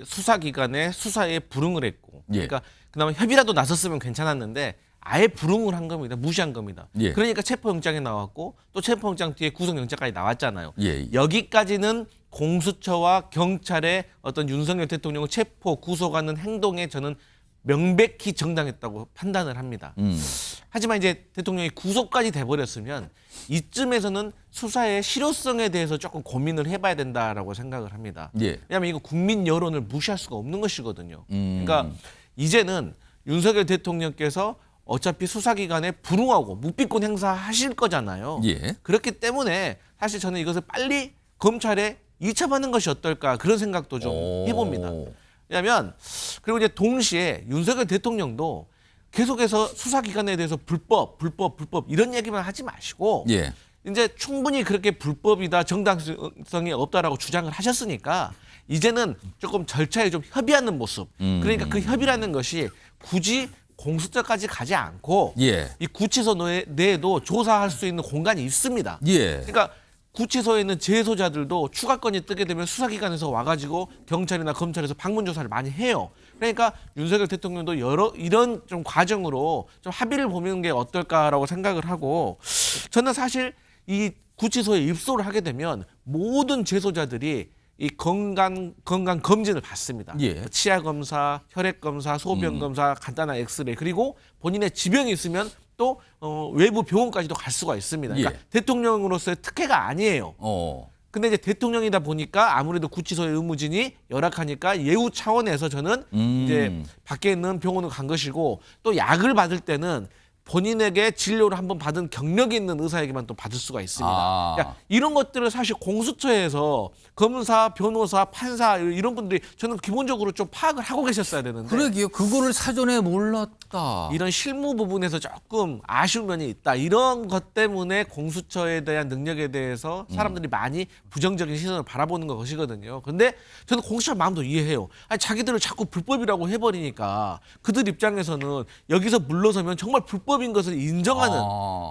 수사기관에 수사에 불응을 했고 그러니까 그나마 협의라도 나섰으면 괜찮았는데 아예 불응을 한 겁니다. 무시한 겁니다. 그러니까 체포영장이 나왔고 또 체포영장 뒤에 구속영장까지 나왔잖아요. 여기까지는 공수처와 경찰의 어떤 윤석열 대통령을 체포, 구속하는 행동에 저는 명백히 정당했다고 판단을 합니다. 하지만 이제 대통령이 구속까지 돼버렸으면 이쯤에서는 수사의 실효성에 대해서 조금 고민을 해봐야 된다라고 생각을 합니다. 왜냐하면 이거 국민 여론을 무시할 수가 없는 것이거든요. 그러니까 이제는 윤석열 대통령께서 어차피 수사기관에 불응하고 묵비권 행사하실 거잖아요. 그렇기 때문에 사실 저는 이것을 빨리 검찰에 이첩하는 것이 어떨까 그런 생각도 좀 해봅니다. 왜냐하면 그리고 이제 동시에 윤석열 대통령도 계속해서 수사기관에 대해서 불법 이런 얘기만 하지 마시고 이제 충분히 그렇게 불법이다 정당성이 없다라고 주장을 하셨으니까 이제는 조금 절차에 좀 협의하는 모습. 그러니까 그 협의라는 것이 굳이 공수처까지 가지 않고 이 구치소 내에도 조사할 수 있는 공간이 있습니다. 그러니까 구치소에 있는 재소자들도 추가건이 뜨게 되면 수사기관에서 와가지고 경찰이나 검찰에서 방문 조사를 많이 해요. 그러니까 윤석열 대통령도 이런 좀 과정으로 좀 합의를 보는 게 어떨까라고 생각을 하고 저는 사실 이 구치소에 입소를 하게 되면 모든 재소자들이 이 건강 검진을 받습니다. 치아 검사, 혈액 검사, 소변 검사, 간단한 엑스레이 그리고 본인의 지병이 있으면 또 외부 병원까지도 갈 수가 있습니다. 그러니까 대통령으로서의 특혜가 아니에요. 근데 이제 대통령이다 보니까 아무래도 구치소의 의무진이 열악하니까 예우 차원에서 저는 이제 밖에 있는 병원을 간 것이고 또 약을 받을 때는 본인에게 진료를 한번 받은 경력이 있는 의사에게만 또 받을 수가 있습니다. 그러니까 이런 것들을 사실 공수처에서 검사, 변호사, 판사 이런 분들이 저는 기본적으로 좀 파악을 하고 계셨어야 되는데 그러게요. 그거를 사전에 몰랐다. 이런 실무 부분에서 조금 아쉬운 면이 있다. 이런 것 때문에 공수처에 대한 능력에 대해서 사람들이 많이 부정적인 시선을 바라보는 것이거든요. 근데 저는 공수처 마음도 이해해요. 아니, 자기들을 자꾸 불법이라고 해버리니까 그들 입장에서는 여기서 물러서면 정말 불법인 것을 인정하는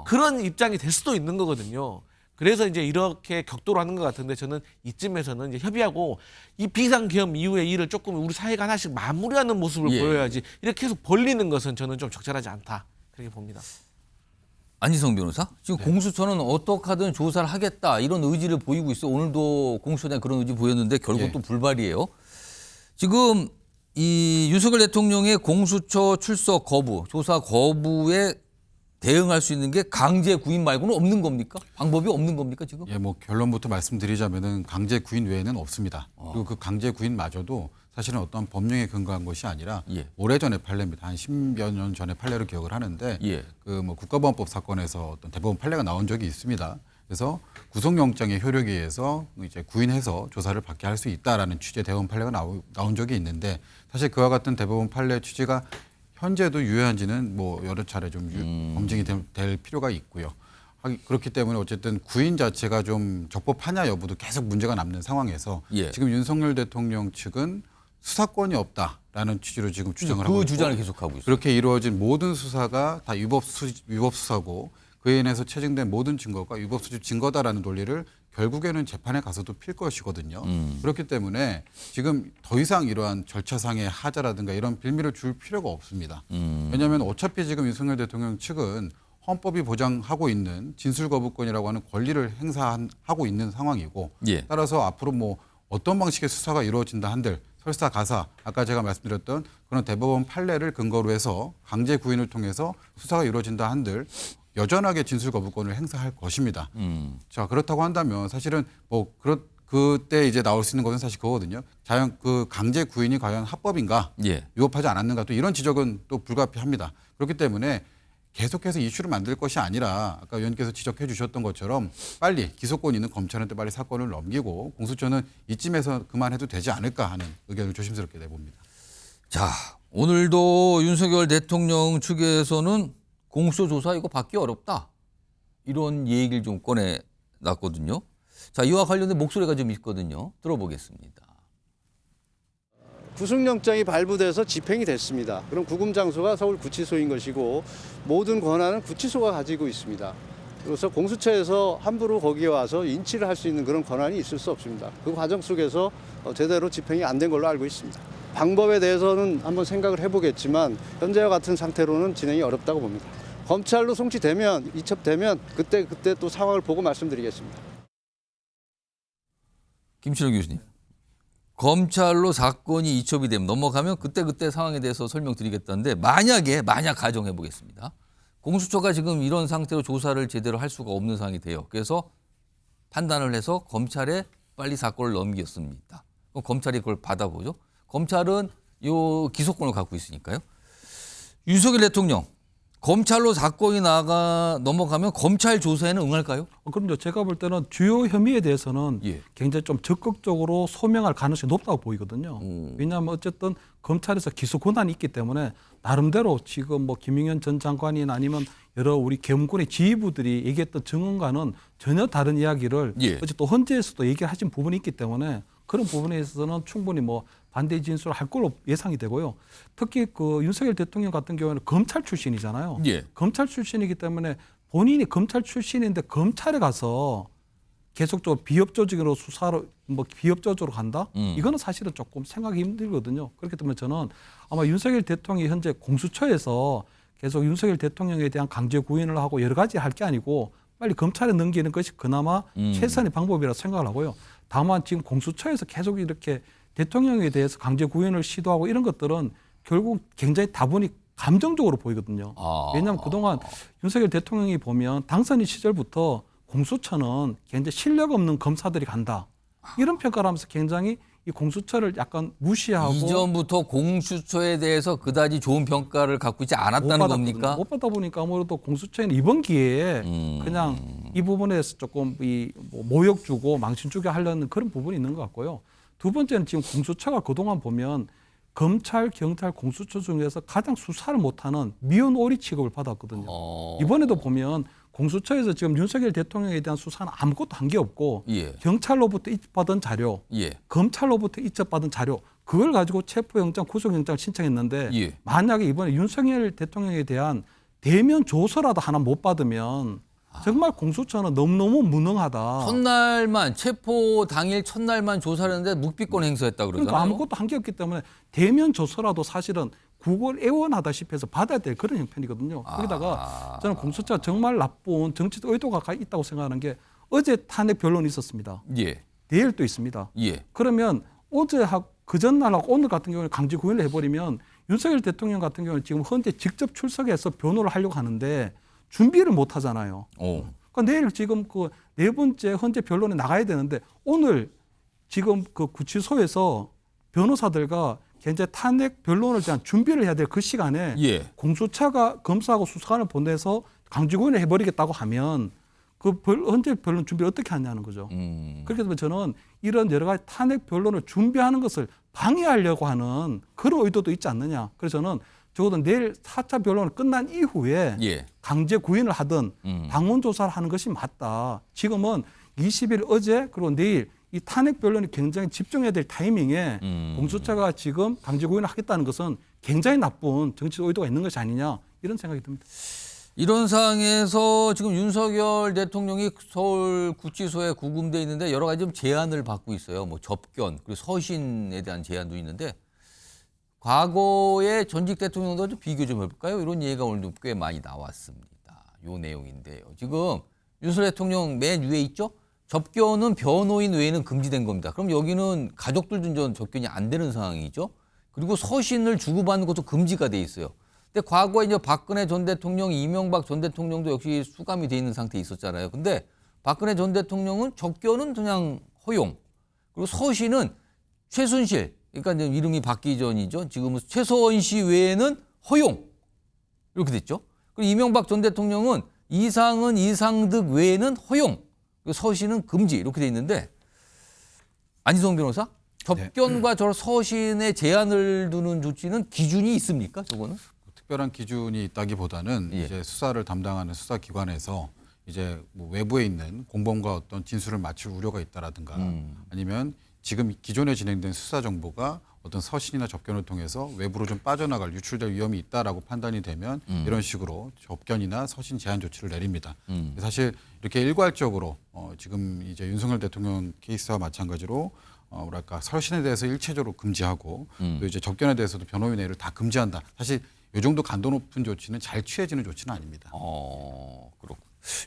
그런 입장이 될 수도 있는 거거든요. 그래서 이제 이렇게 격도로 하는 것 같은데 저는 이쯤에서는 이제 협의하고 이 비상계엄 이후의 일을 조금 우리 사회가 하나씩 마무리하는 모습을 보여야지 이렇게 계속 벌리는 것은 저는 좀 적절하지 않다 그렇게 봅니다. 안희성 변호사, 지금 공수처는 어떻게 하든 조사를 하겠다 이런 의지를 보이고 있어. 오늘도 공수처에 그런 의지 보였는데 결국 또 불발이에요. 지금 이 윤석열 대통령의 공수처 출석 거부, 조사 거부에 대응할 수 있는 게 강제 구인 말고는 없는 겁니까? 방법이 없는 겁니까 지금? 뭐 결론부터 말씀드리자면은 강제 구인 외에는 없습니다. 그리고 그 강제 구인마저도 사실은 어떤 법령에 근거한 것이 아니라 오래전의 판례입니다. 한 10여 년 전의 판례로 기억을 하는데 그 뭐 국가보안법 사건에서 어떤 대법원 판례가 나온 적이 있습니다. 그래서 구속영장의 효력에 의해서 이제 구인해서 조사를 받게 할 수 있다라는 취지의 대법원 판례가 나온 적이 있는데 사실 그와 같은 대법원 판례 취지가 현재도 유효한지는 뭐 여러 차례 좀 검증이 될 필요가 있고요. 그렇기 때문에 어쨌든 구인 자체가 좀 적법하냐 여부도 계속 문제가 남는 상황에서 지금 윤석열 대통령 측은 수사권이 없다라는 취지로 지금 주장을 하고 있고 그 주장을 계속하고 있어요. 그렇게 이루어진 모든 수사가 다 위법 수사고 그에 인해서 체증된 모든 증거가 위법 수집 증거다라는 논리를 결국에는 재판에 가서도 필 것이거든요. 그렇기 때문에 지금 더 이상 이러한 절차상의 하자라든가 이런 빌미를 줄 필요가 없습니다. 왜냐하면 어차피 지금 윤석열 대통령 측은 헌법이 보장하고 있는 진술 거부권이라고 하는 권리를 행사하고 있는 상황이고 예. 따라서 앞으로 뭐 어떤 방식의 수사가 이루어진다 한들 설사가사 아까 제가 말씀드렸던 그런 대법원 판례를 근거로 해서 강제 구인을 통해서 수사가 이루어진다 한들 여전하게 진술 거부권을 행사할 것입니다. 자, 그렇다고 한다면 사실은 뭐 그때 이제 나올 수 있는 것은 사실 그거거든요. 그 강제 구인이 과연 합법인가, 예. 위법하지 않았는가 또 이런 지적은 또 불가피합니다. 그렇기 때문에 계속해서 이슈를 만들 것이 아니라 아까 의원께서 지적해 주셨던 것처럼 빨리 기소권 있는 검찰한테 빨리 사건을 넘기고 공수처는 이쯤에서 그만해도 되지 않을까 하는 의견을 조심스럽게 내봅니다. 자, 오늘도 윤석열 대통령 측에서는 공수조사 이거 받기 어렵다. 이런 얘기를 좀 꺼내놨거든요. 자, 이와 관련된 목소리가 좀 있거든요. 들어보겠습니다. 구속영장이 발부돼서 집행이 됐습니다. 그럼 구금 장소가 서울구치소인 것이고 모든 권한은 구치소가 가지고 있습니다. 그래서 공수처에서 함부로 거기에 와서 인치를 할 수 있는 그런 권한이 있을 수 없습니다. 그 과정 속에서 제대로 집행이 안 된 걸로 알고 있습니다. 방법에 대해서는 한번 생각을 해보겠지만 현재와 같은 상태로는 진행이 어렵다고 봅니다. 검찰로 송치되면 이첩되면 그때 또 상황을 보고 말씀드리겠습니다. 김신호 교수님. 검찰로 사건이 이첩이 되면 넘어가면 그때 상황에 대해서 설명드리겠다는데 만약 가정해 보겠습니다. 공수처가 지금 이런 상태로 조사를 제대로 할 수가 없는 상황이 돼요. 그래서 판단을 해서 검찰에 빨리 사건을 넘겼습니다. 그럼 검찰이 그걸 받아보죠. 검찰은 요 기소권을 갖고 있으니까요. 윤석열 대통령 검찰로 사건이 넘어가면 검찰 조사에는 응할까요? 그럼요. 제가 볼 때는 주요 혐의에 대해서는 예. 굉장히 좀 적극적으로 소명할 가능성이 높다고 보이거든요. 왜냐하면 어쨌든 검찰에서 기소 권한이 있기 때문에 나름대로 지금 뭐 김용현 전 장관이나 아니면 여러 우리 계엄군의 지휘부들이 얘기했던 증언과는 전혀 다른 이야기를 예. 어쨌든 헌재에서도 얘기하신 부분이 있기 때문에 그런 부분에 있어서는 충분히 뭐 반대 진술을 할 걸로 예상이 되고요. 특히 그 윤석열 대통령 같은 경우에는 검찰 출신이잖아요. 예. 검찰 출신이기 때문에 본인이 검찰 출신인데 검찰에 가서 계속적으로 비협조직으로 수사로 뭐 비협조적으로 간다? 이거는 사실은 조금 생각이 힘들거든요. 그렇기 때문에 저는 아마 윤석열 대통령이 현재 공수처에서 계속 윤석열 대통령에 대한 강제 구인을 하고 여러 가지 할 게 아니고 빨리 검찰에 넘기는 것이 그나마 최선의 방법이라고 생각을 하고요. 다만 지금 공수처에서 계속 이렇게 대통령에 대해서 강제 구인을 시도하고 이런 것들은 결국 굉장히 다분히 감정적으로 보이거든요. 왜냐하면 그동안 윤석열 대통령이 보면 당선인 시절부터 공수처는 굉장히 실력 없는 검사들이 간다. 이런 평가를 하면서 굉장히 이 공수처를 약간 무시하고 이전부터 공수처에 대해서 그다지 좋은 평가를 갖고 있지 않았다는 겁니까? 못 받다 보니까 아무래도 공수처는 이번 기회에 그냥 이 부분에서 조금 뭐 모욕 주고 망신 주게 하려는 그런 부분이 있는 것 같고요. 두 번째는 지금 공수처가 그동안 보면 검찰, 경찰, 공수처 중에서 가장 수사를 못하는 미운 오리 취급을 받았거든요. 이번에도 보면 공수처에서 지금 윤석열 대통령에 대한 수사는 아무것도 한 게 없고 예. 경찰로부터 입받은 자료, 예. 검찰로부터 입적받은 자료 그걸 가지고 체포영장, 구속영장을 신청했는데 예. 만약에 이번에 윤석열 대통령에 대한 대면 조서라도 하나 못 받으면 정말 공수처는 너무너무 무능하다. 첫날만 체포 당일 첫날만 조사를 했는데 묵비권 행사했다 그러잖아요. 그러니까 아무것도 한 게 없기 때문에 대면 조서라도 사실은 국을 애원하다시피 해서 받아야 될 그런 형편이거든요. 거기다가 저는 공수처가 정말 나쁜 정치적 의도가 있다고 생각하는 게 어제 탄핵 변론이 있었습니다. 예. 내일 또 있습니다. 예. 그러면 어제하고 그 전날하고 오늘 같은 경우는 강제 구인을 해버리면 윤석열 대통령 같은 경우는 지금 현재 직접 출석해서 변호를 하려고 하는데 준비를 못 하잖아요. 그러니까 내일 지금 그 네 번째 헌재 변론에 나가야 되는데 오늘 지금 그 구치소에서 변호사들과 현재 탄핵 변론을 위한 준비를 해야 될 그 시간에 예. 공수처가 검사하고 수사관을 보내서 강제 구인을 해버리겠다고 하면 그 헌재 변론 준비를 어떻게 하냐는 거죠. 그렇기 때문에 저는 이런 여러 가지 탄핵 변론을 준비하는 것을 방해하려고 하는 그런 의도도 있지 않느냐. 그래서 저는 적어도 내일 4차 변론이 끝난 이후에 예. 강제 구인을 하든 당원 조사를 하는 것이 맞다. 지금은 20일 어제 그리고 내일 이 탄핵 변론이 굉장히 집중해야 될 타이밍에 공수처가 지금 강제 구인을 하겠다는 것은 굉장히 나쁜 정치적 의도가 있는 것이 아니냐 이런 생각이 듭니다. 이런 상황에서 지금 윤석열 대통령이 서울 구치소에 구금돼 있는데 여러 가지 좀 제안을 받고 있어요. 뭐 접견 그리고 서신에 대한 제안도 있는데 과거의 전직 대통령과 좀 비교 좀 해볼까요? 이런 얘기가 오늘도 꽤 많이 나왔습니다. 요 내용인데요. 지금 윤석열 대통령 맨 위에 있죠? 접견은 변호인 외에는 금지된 겁니다. 그럼 여기는 가족들도 전 접견이 안 되는 상황이죠. 그리고 서신을 주고받는 것도 금지가 돼 있어요. 근데 과거에 이제 박근혜 전 대통령, 이명박 전 대통령도 역시 수감이 돼 있는 상태에 있었잖아요. 근데 박근혜 전 대통령은 접견은 그냥 허용. 그리고 서신은 최순실, 그러니까 이제 이름이 바뀌기 전이죠. 지금은 최서원 씨 외에는 허용. 이렇게 됐죠. 그리고 이명박 전 대통령은 이상은 이상득 외에는 허용. 그리고 서신은 금지. 이렇게 돼 있는데 안희정 변호사? 접견과 저 서신에 제한을 두는 조치는 기준이 있습니까? 저거는? 특별한 기준이 있다기보다는 이제 수사를 담당하는 수사기관에서 이제 뭐 외부에 있는 공범과 어떤 진술을 맞출 우려가 있다라든가 아니면 지금 기존에 진행된 수사 정보가 어떤 서신이나 접견을 통해서 외부로 좀 빠져나갈 유출될 위험이 있다라고 판단이 되면 이런 식으로 접견이나 서신 제한 조치를 내립니다. 사실 이렇게 일괄적으로 지금 이제 윤석열 대통령 케이스와 마찬가지로 뭐랄까 서신에 대해서 일체적으로 금지하고 또 이제 접견에 대해서도 변호인 외를 다 금지한다. 사실 이 정도 간도 높은 조치는 잘 취해지는 조치는 아닙니다. 그렇군.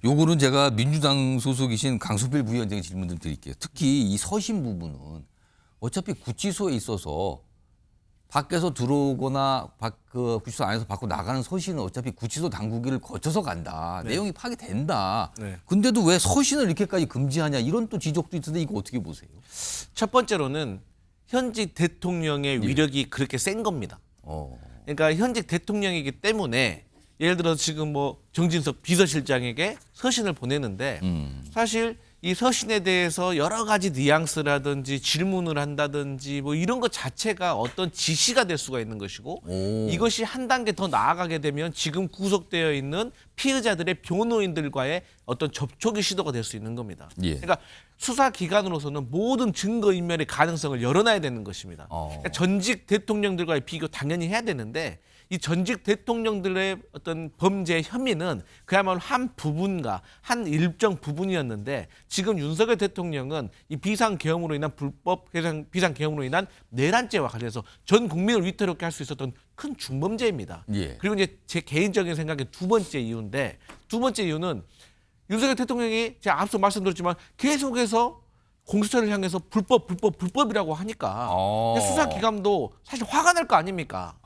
요거는 제가 민주당 소속이신 강수필 부위원장의 질문 좀 드릴게요. 특히 이 서신 부분은 어차피 구치소에 있어서 밖에서 들어오거나 그 구치소 안에서 밖으로 나가는 서신은 어차피 구치소 당국을 거쳐서 간다. 네. 내용이 파악된다. 네. 근데도 왜 서신을 이렇게까지 금지하냐 이런 또 지적도 있던데 이거 어떻게 보세요? 첫 번째로는 현직 대통령의 위력이 그렇게 센 겁니다. 그러니까 현직 대통령이기 때문에 예를 들어 지금 뭐 정진석 비서실장에게 서신을 보내는데 사실 이 서신에 대해서 여러 가지 뉘앙스라든지 질문을 한다든지 뭐 이런 것 자체가 어떤 지시가 될 수가 있는 것이고 이것이 한 단계 더 나아가게 되면 지금 구속되어 있는 피의자들의 변호인들과의 어떤 접촉의 시도가 될 수 있는 겁니다. 그러니까 수사기관으로서는 모든 증거인멸의 가능성을 열어놔야 되는 것입니다. 그러니까 전직 대통령들과의 비교 당연히 해야 되는데 이 전직 대통령들의 어떤 범죄 혐의는 그야말로 한 부분과 한 일정 부분이었는데 지금 윤석열 대통령은 이 비상계엄으로 인한 불법 비상계엄으로 인한 내란죄와 관련해서 전 국민을 위태롭게 할 수 있었던 큰 중범죄입니다. 그리고 이제 제 개인적인 생각의 두 번째 이유인데 두 번째 이유는 윤석열 대통령이 제가 앞서 말씀드렸지만 계속해서 공수처를 향해서 불법이라고 하니까 수사기관도 사실 화가 날 거 아닙니까?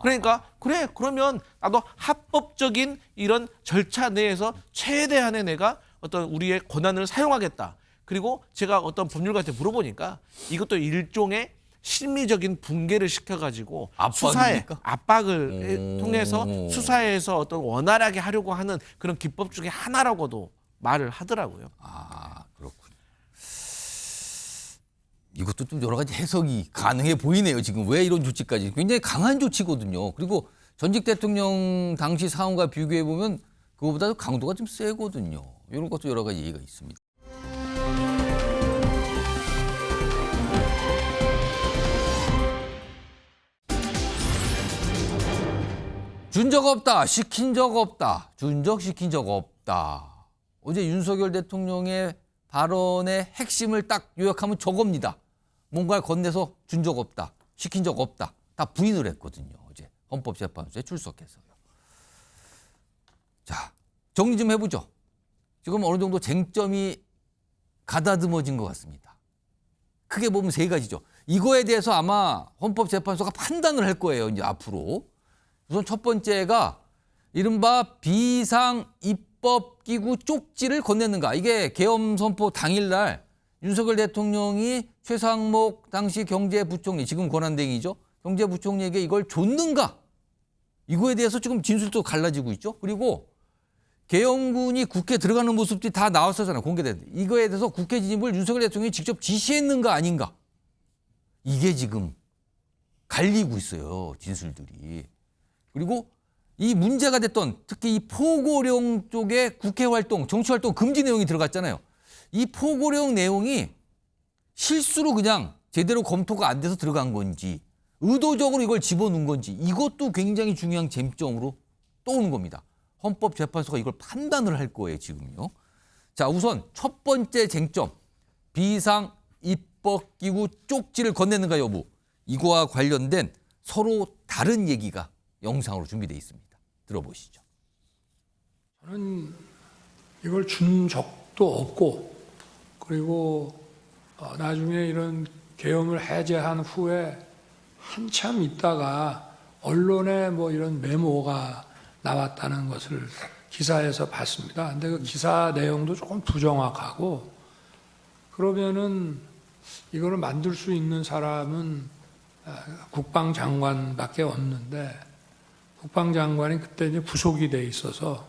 그러니까 그래 그러면 나도 합법적인 이런 절차 내에서 최대한의 내가 어떤 우리의 권한을 사용하겠다. 그리고 제가 어떤 법률가한테 물어보니까 이것도 일종의 심리적인 붕괴를 시켜가지고 수사에 압박을 통해서 수사에서 어떤 원활하게 하려고 하는 그런 기법 중에 하나라고도 말을 하더라고요. 그렇군요. 이것도 좀 여러 가지 해석이 가능해 보이네요. 지금 왜 이런 조치까지 굉장히 강한 조치거든요. 그리고 전직 대통령 당시 상황과 비교해 보면 그거보다 강도가 좀 세거든요. 이런 것도 여러 가지 얘기가 있습니다. 준 적 없다, 시킨 적 없다, 시킨 적 없다. 어제 윤석열 대통령의 발언의 핵심을 딱 요약하면 저겁니다. 뭔가를 건네서 준 적 없다, 시킨 적 없다. 다 부인을 했거든요. 어제 헌법재판소에 출석해서요. 자, 정리 좀 해보죠. 지금 어느 정도 쟁점이 가다듬어진 것 같습니다. 크게 보면 세 가지죠. 이거에 대해서 아마 헌법재판소가 판단을 할 거예요. 이제 앞으로. 우선 첫 번째가 이른바 비상입법기구 쪽지를 건넸는가. 이게 계엄 선포 당일날 윤석열 대통령이 최상목 당시 경제부총리, 지금 권한대행이죠. 경제부총리에게 이걸 줬는가. 이거에 대해서 지금 진술도 갈라지고 있죠. 그리고 계엄군이 국회에 들어가는 모습들이 다 나왔었잖아요. 공개된. 이거에 대해서 국회 진입을 윤석열 대통령이 직접 지시했는가 아닌가. 이게 지금 갈리고 있어요. 진술들이. 그리고 이 문제가 됐던 특히 이 포고령 쪽에 국회 활동, 정치 활동 금지 내용이 들어갔잖아요. 이 포고령 내용이 실수로 그냥 제대로 검토가 안 돼서 들어간 건지 의도적으로 이걸 집어넣은 건지 이것도 굉장히 중요한 쟁점으로 또 오는 겁니다. 헌법재판소가 이걸 판단을 할 거예요, 지금요. 자, 우선 첫 번째 쟁점. 비상 입법기구 쪽지를 건네는가 여부. 이거와 관련된 서로 다른 얘기가 영상으로 준비되어 있습니다. 들어보시죠. 저는 이걸 준 적도 없고, 그리고 나중에 이런 계엄을 해제한 후에 한참 있다가 언론에 뭐 이런 메모가 나왔다는 것을 기사에서 봤습니다. 근데 그 기사 내용도 조금 부정확하고, 그러면은 이거를 만들 수 있는 사람은 국방장관밖에 없는데, 국방장관이 그때 이제 부속이 돼 있어서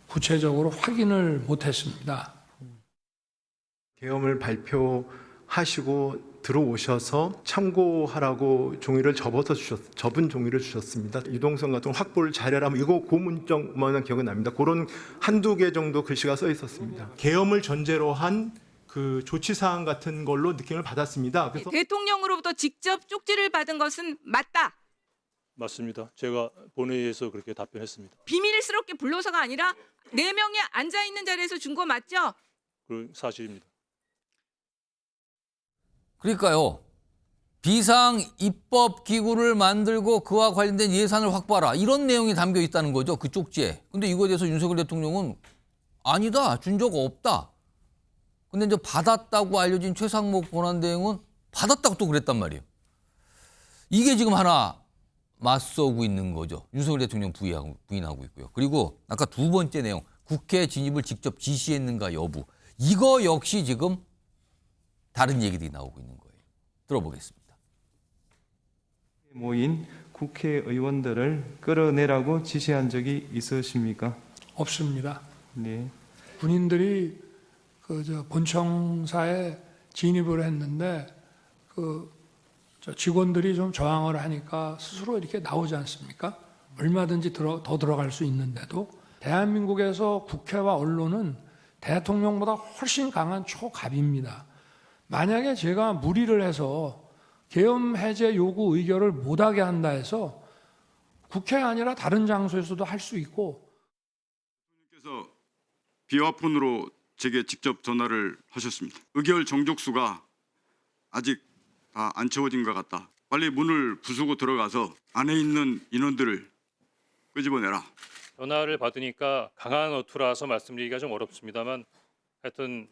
구체적으로 확인을 못했습니다. 계엄을 발표하시고 들어오셔서 참고하라고 종이를 접은 종이를 주셨습니다. 유동성 같은 거 확보를 잘하라면 이거 고문장만 기억이 납니다. 그런 한두 개 정도 글씨가 써 있었습니다. 계엄을 전제로 한 그 조치 사항 같은 걸로 느낌을 받았습니다. 그래서 대통령으로부터 직접 쪽지를 받은 것은 맞다. 맞습니다. 제가 본회의에서 그렇게 답변했습니다. 비밀스럽게 불러서가 아니라 4명이 앉아 있는 자리에서 준 거 맞죠? 그 사실입니다. 그러니까요. 비상 입법 기구를 만들고 그와 관련된 예산을 확보하라. 이런 내용이 담겨 있다는 거죠. 그 쪽지에. 근데 이거에 대해서 윤석열 대통령은 아니다. 준 적 없다. 근데 이제 받았다고 알려진 최상목 권한대행은 받았다고 또 그랬단 말이에요. 이게 지금 하나 맞서고 있는 거죠. 윤석열 대통령 부인하고 있고요. 그리고 아까 두 번째 내용, 국회 진입을 직접 지시했는가 여부. 이거 역시 지금 다른 얘기들이 나오고 있는 거예요. 들어보겠습니다. 모인 국회의원들을 끌어내라고 지시한 적이 있으십니까? 없습니다. 네. 군인들이 본청사에 진입을 했는데 직원들이 좀 저항을 하니까 스스로 이렇게 나오지 않습니까? 얼마든지 더 들어갈 수 있는데도 대한민국에서 국회와 언론은 대통령보다 훨씬 강한 초갑입니다. 만약에 제가 무리를 해서 계엄 해제 요구 의결을 못하게 한다 해서 국회가 아니라 다른 장소에서도 할 수 있고. 대통령께서 비화폰으로 제게 직접 전화를 하셨습니다. 의결 정족수가 아직 다 안 채워진 것 같다. 빨리 문을 부수고 들어가서 안에 있는 인원들을 끄집어내라. 전화를 받으니까 강한 어투라서 말씀드리기가 좀 어렵습니다만 하여튼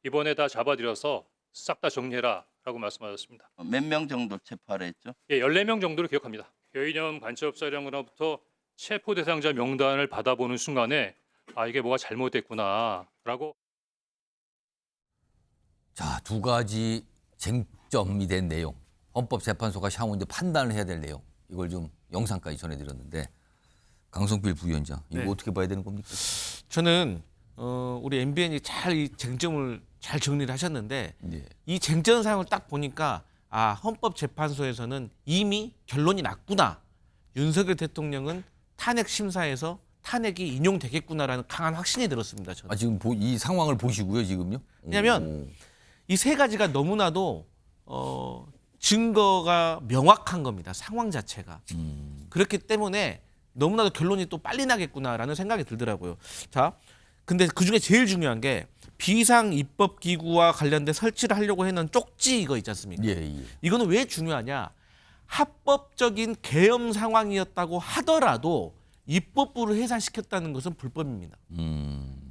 이번에 다 잡아들여서 싹 다 정리해라라고 말씀하셨습니다. 몇 명 정도 체포하라 했죠? 예, 14명 정도로 기억합니다. 여인영 간첩사령관으로부터 체포 대상자 명단을 받아보는 순간에 아 이게 뭐가 잘못됐구나라고. 자, 두 가지 쟁점이 된 내용. 헌법재판소가 향후 이제 판단을 해야 될 내용. 이걸 좀 영상까지 전해드렸는데 강성필 부위원장 이거 네. 어떻게 봐야 되는 겁니까? 저는 우리 MBN이 잘 이 쟁점을 잘 정리를 하셨는데 네. 이 쟁점 사항을 딱 보니까 아 헌법재판소에서는 이미 결론이 났구나. 윤석열 대통령은 탄핵 심사에서 탄핵이 인용되겠구나라는 강한 확신이 들었습니다. 저는. 아, 지금 이 상황을 보시고요, 지금요? 왜냐하면 이 세 가지가 너무나도 증거가 명확한 겁니다. 상황 자체가. 그렇기 때문에 너무나도 결론이 또 빨리 나겠구나라는 생각이 들더라고요. 자, 근데 그중에 제일 중요한 게 비상 입법 기구와 관련된 설치를 하려고 해놓은 쪽지 이거 있지 않습니까? 예. 이거는 왜 중요하냐? 합법적인 계엄 상황이었다고 하더라도 입법부를 해산시켰다는 것은 불법입니다.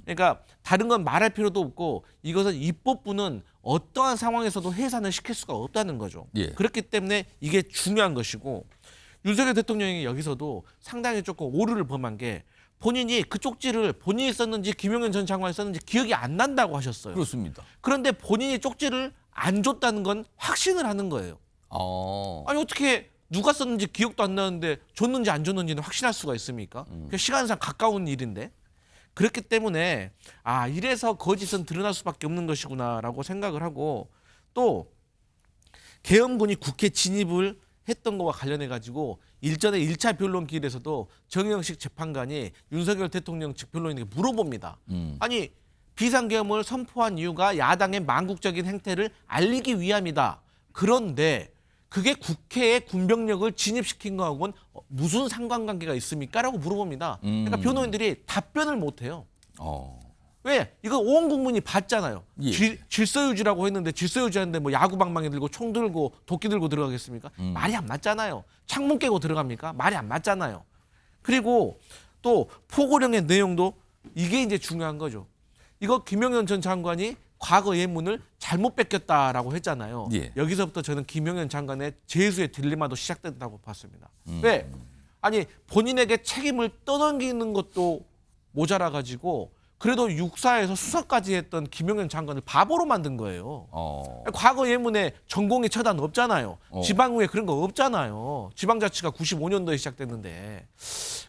그러니까 다른 건 말할 필요도 없고 이것은 입법부는 어떠한 상황에서도 해산을 시킬 수가 없다는 거죠. 예. 그렇기 때문에 이게 중요한 것이고 윤석열 대통령이 여기서도 상당히 조금 오류를 범한 게 본인이 그 쪽지를 본인이 썼는지 김용현 전 장관이 썼는지 기억이 안 난다고 하셨어요. 그렇습니다. 그런데 본인이 쪽지를 안 줬다는 건 확신을 하는 거예요. 아니 어떻게 누가 썼는지 기억도 안 나는데 줬는지 안 줬는지는 확신할 수가 있습니까? 시간상 가까운 일인데. 그렇기 때문에 아 이래서 거짓은 드러날 수밖에 없는 것이구나라고 생각을 하고 또 계엄군이 국회 진입을 했던 거와 관련해 가지고 일전에 1차 변론기일에서도 정영식 재판관이 윤석열 대통령 측 변호인에게 물어봅니다. 아니 비상계엄을 선포한 이유가 야당의 망국적인 행태를 알리기 위함이다. 그런데 그게 국회에 군병력을 진입시킨 거하고는 무슨 상관관계가 있습니까? 라고 물어봅니다. 그러니까 변호인들이 답변을 못해요. 왜? 이거 온 국민이 봤잖아요. 예. 질서유지라고 했는데 질서유지하는데 뭐 야구방망이 들고 총 들고 도끼 들고 들어가겠습니까? 말이 안 맞잖아요. 창문 깨고 들어갑니까? 말이 안 맞잖아요. 그리고 또 포고령의 내용도 이게 이제 중요한 거죠. 이거 김용현 전 장관이 과거 예문을 잘못 뺏겼다라고 했잖아요. 예. 여기서부터 저는 김용현 장관의 재수의 딜레마도 시작된다고 봤습니다. 왜? 아니 본인에게 책임을 떠넘기는 것도 모자라 가지고 그래도 육사에서 수사까지 했던 김용현 장관을 바보로 만든 거예요. 과거 예문에 전공의 처단 없잖아요. 지방후에 그런 거 없잖아요. 지방자치가 95년도에 시작됐는데.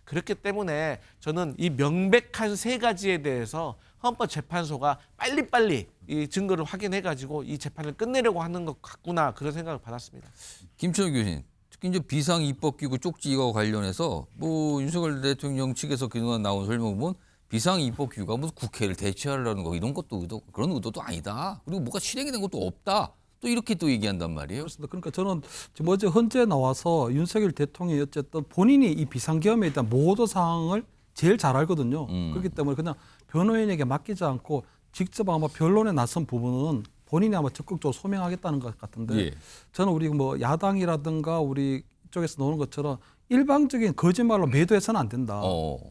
그렇기 때문에 저는 이 명백한 세 가지에 대해서 헌법재판소가 빨리빨리 이 증거를 확인해가지고 이 재판을 끝내려고 하는 것 같구나 그런 생각을 받았습니다. 김천호 교수님, 특히 이제 비상입법기구 쪽지 이거 관련해서 뭐 윤석열 대통령 측에서 그동안 나온 설명을 보면 비상입법기구가 무슨 국회를 대체하려는 거 이런 것도 그런 의도도 아니다. 그리고 뭐가 실행이 된 것도 없다. 또 이렇게 또 얘기한단 말이에요. 그렇습니다. 그러니까 저는 지금 어제 헌재 나와서 윤석열 대통령이 어쨌든 본인이 이 비상계엄에 대한 모든 사항을 제일 잘 알거든요. 그렇기 때문에 그냥 변호인에게 맡기지 않고 직접 아마 변론에 나선 부분은 본인이 아마 적극적으로 소명하겠다는 것 같은데 예. 저는 우리 뭐 야당이라든가 우리 쪽에서 나오는 것처럼 일방적인 거짓말로 매도해서는 안 된다.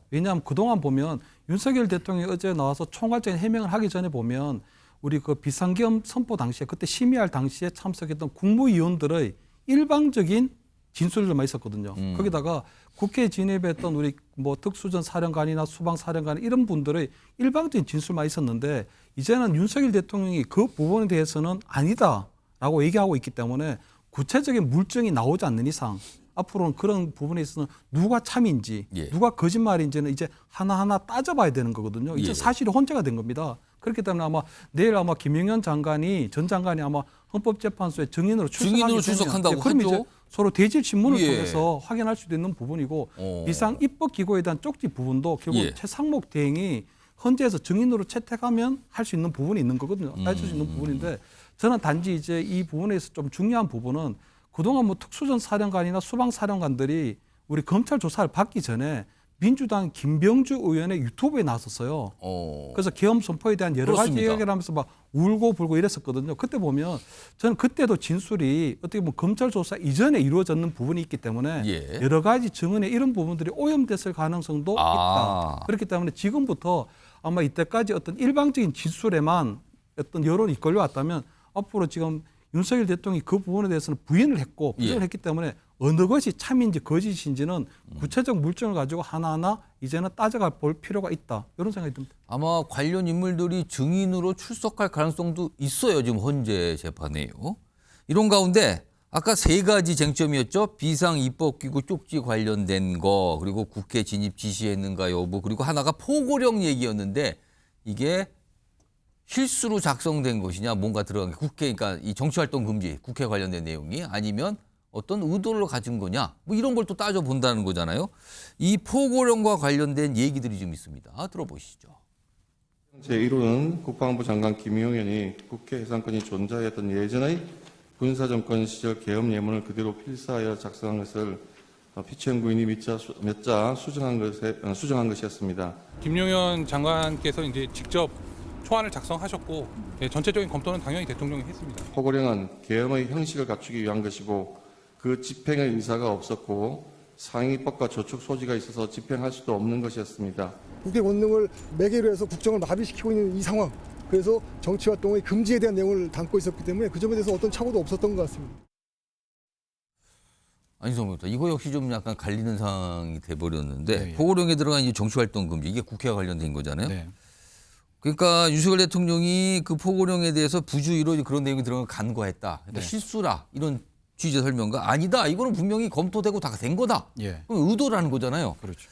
왜냐하면 그동안 보면 윤석열 대통령이 어제 나와서 총괄적인 해명을 하기 전에 보면 우리 그 비상계엄 선포 당시에 그때 심의할 당시에 참석했던 국무위원들의 일방적인 진술들만 있었거든요. 거기다가 국회에 진입했던 우리 뭐 특수전 사령관이나 수방 사령관 이런 분들의 일방적인 진술만 있었는데 이제는 윤석열 대통령이 그 부분에 대해서는 아니다라고 얘기하고 있기 때문에 구체적인 물증이 나오지 않는 이상 앞으로는 그런 부분에 있어서는 누가 참인지 누가 거짓말인지는 이제 하나하나 따져봐야 되는 거거든요. 이제 사실이 혼재가 된 겁니다. 그렇기 때문에 아마 내일 아마 김용현 장관이 전 장관이 아마 헌법재판소에 증인으로 출석한다고 그러면 하죠. 이제 서로 대질 신문을 통해서 확인할 수도 있는 부분이고 비상 입법 기구에 대한 쪽지 부분도 결국 최상목 대행이 헌재에서 증인으로 채택하면 할 수 있는 부분이 있는 거거든요. 따질 수 있는 부분인데 저는 단지 이제 이 부분에서 좀 중요한 부분은 그동안 뭐 특수전 사령관이나 수방 사령관들이 우리 검찰 조사를 받기 전에 민주당 김병주 의원의 유튜브에 나섰어요. 그래서 계엄 선포에 대한 여러 가지 이야기를 하면서 막 울고 불고 이랬었거든요. 그때 보면 저는 그때도 진술이 어떻게 보면 검찰 조사 이전에 이루어졌는 부분이 있기 때문에 여러 가지 증언에 이런 부분들이 오염됐을 가능성도 있다. 그렇기 때문에 지금부터 아마 이때까지 어떤 일방적인 진술에만 어떤 여론이 이끌려왔다면 앞으로 지금 윤석열 대통령이 그 부분에 대해서는 부인을 했고 부정을 했기 때문에 어느 것이 참인지 거짓인지는 구체적 물증을 가지고 하나하나 이제는 따져가 볼 필요가 있다. 이런 생각이 듭니다. 아마 관련 인물들이 증인으로 출석할 가능성도 있어요. 지금 헌재 재판에요. 이런 가운데 아까 세 가지 쟁점이었죠. 비상입법기구 쪽지 관련된 거 그리고 국회 진입 지시했는가 여부 그리고 하나가 포고령 얘기였는데 이게 실수로 작성된 것이냐 뭔가 들어간 게 국회 그러니까 이 정치활동 금지 국회 관련된 내용이 아니면 어떤 의도를 가진 거냐 뭐 이런 걸 또 따져본다는 거잖아요. 이 포고령과 관련된 얘기들이 좀 있습니다. 들어보시죠. 제1호는 국방부 장관 김용현이 국회 해산권이 존재했던 예전의 군사정권 시절 계엄 예문을 그대로 필사하여 작성한 것을 피치연구인이 몇 자 수정한 것이었습니다. 김용현 장관께서 이제 직접 초안을 작성하셨고 전체적인 검토는 당연히 대통령이 했습니다. 포고령은 계엄의 형식을 갖추기 위한 것이고 그 집행의 의사가 없었고 상위법과 저촉 소지가 있어서 집행할 수도 없는 것이었습니다. 국회 권능을 매개로 해서 국정을 마비시키고 있는 이 상황, 그래서 정치활동의 금지에 대한 내용을 담고 있었기 때문에 그 점에 대해서 어떤 착오도 없었던 것 같습니다. 아니 성명입니다. 이거 역시 좀 약간 갈리는 상황이 돼버렸는데 포고령에 들어간 이 정치활동 금지 이게 국회와 관련된 거잖아요. 네. 그러니까 윤석열 대통령이 그 포고령에 대해서 부주의로 그런 내용이 들어간 걸 간과했다. 그러니까 실수라 이런 취재 설명과 아니다. 이거는 분명히 검토되고 다 된 거다. 그럼 의도라는 거잖아요. 그렇죠.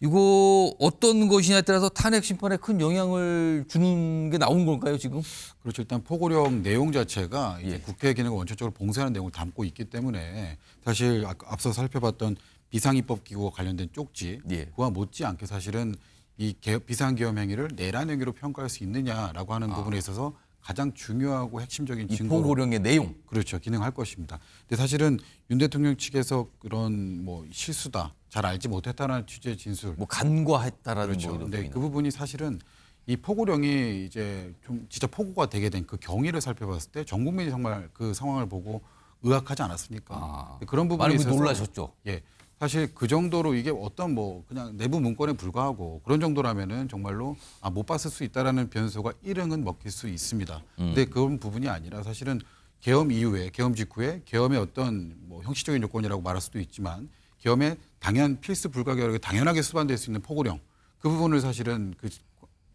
이거 어떤 것이냐에 따라서 탄핵 심판에 큰 영향을 주는 게 나온 걸까요, 지금? 그렇죠. 일단 포고령 내용 자체가 이제 국회 기능을 원천적으로 봉쇄하는 내용을 담고 있기 때문에 사실 앞서 살펴봤던 비상입법기구와 관련된 쪽지 그와 못지않게 사실은 이 비상계엄 행위를 내란 행위로 평가할 수 있느냐라고 하는 부분에 있어서 가장 중요하고 핵심적인 이 증거로 포고령의 내용. 그렇죠. 기능할 것입니다. 근데 사실은 윤 대통령 측에서 그런 뭐 실수다, 잘 알지 못했다는 취지의 진술, 뭐 간과했다라는 그렇죠. 뭐 근데 이런 그 부분이 사실은 이 포고령이 이제 좀 진짜 포고가 되게 된 그 경위를 살펴봤을 때 전 국민이 정말 그 상황을 보고 의학하지 않았습니까? 그런 부분에 많은 있어서 분이 놀라셨죠. 예. 사실 그 정도로 이게 어떤 뭐 그냥 내부 문건에 불과하고 그런 정도라면은 정말로 못 봤을 수 있다라는 변소가 일응은 먹힐 수 있습니다. 근데 그런 부분이 아니라 사실은 계엄 이후에, 계엄 직후에 계엄의 어떤 뭐 형식적인 요건이라고 말할 수도 있지만 계엄의 당연 필수 불가결하게 당연하게 수반될 수 있는 포고령, 그 부분을 사실은 그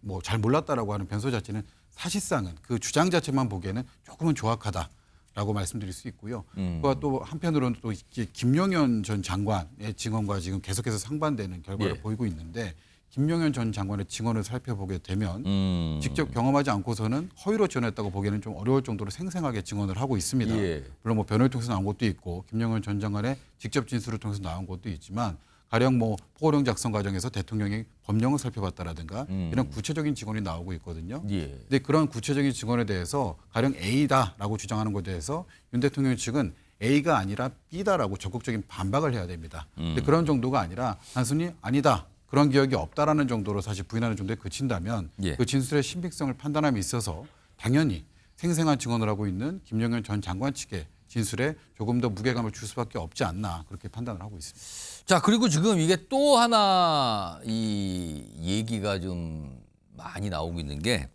뭐 잘 몰랐다라고 하는 변소 자체는 사실상은 그 주장 자체만 보기에는 조금은 조악하다라고 말씀드릴 수 있고요. 그와 또 한편으로는 또 이제 김용현 전 장관의 증언과 지금 계속해서 상반되는 결과를 보이고 있는데, 김용현 전 장관의 증언을 살펴보게 되면 직접 경험하지 않고서는 허위로 전했다고 보기에는 좀 어려울 정도로 생생하게 증언을 하고 있습니다. 물론 뭐 변호를 통해서 나온 것도 있고 김용현 전 장관의 직접 진술을 통해서 나온 것도 있지만, 가령 뭐 포고령 작성 과정에서 대통령이 법령을 살펴봤다라든가 이런 구체적인 증언이 나오고 있거든요. 근데 그런 구체적인 증언에 대해서 가령 A다라고 주장하는 것에 대해서 윤 대통령 측은 A가 아니라 B다라고 적극적인 반박을 해야 됩니다. 근데 그런 정도가 아니라 단순히 아니다, 그런 기억이 없다라는 정도로 사실 부인하는 정도에 그친다면 그 진술의 신빙성을 판단함에 있어서 당연히 생생한 증언을 하고 있는 김용현 전 장관 측의 진술에 조금 더 무게감을 줄 수밖에 없지 않나, 그렇게 판단을 하고 있습니다. 자, 그리고 지금 이게 또 하나 이 얘기가 좀 많이 나오고 있는 게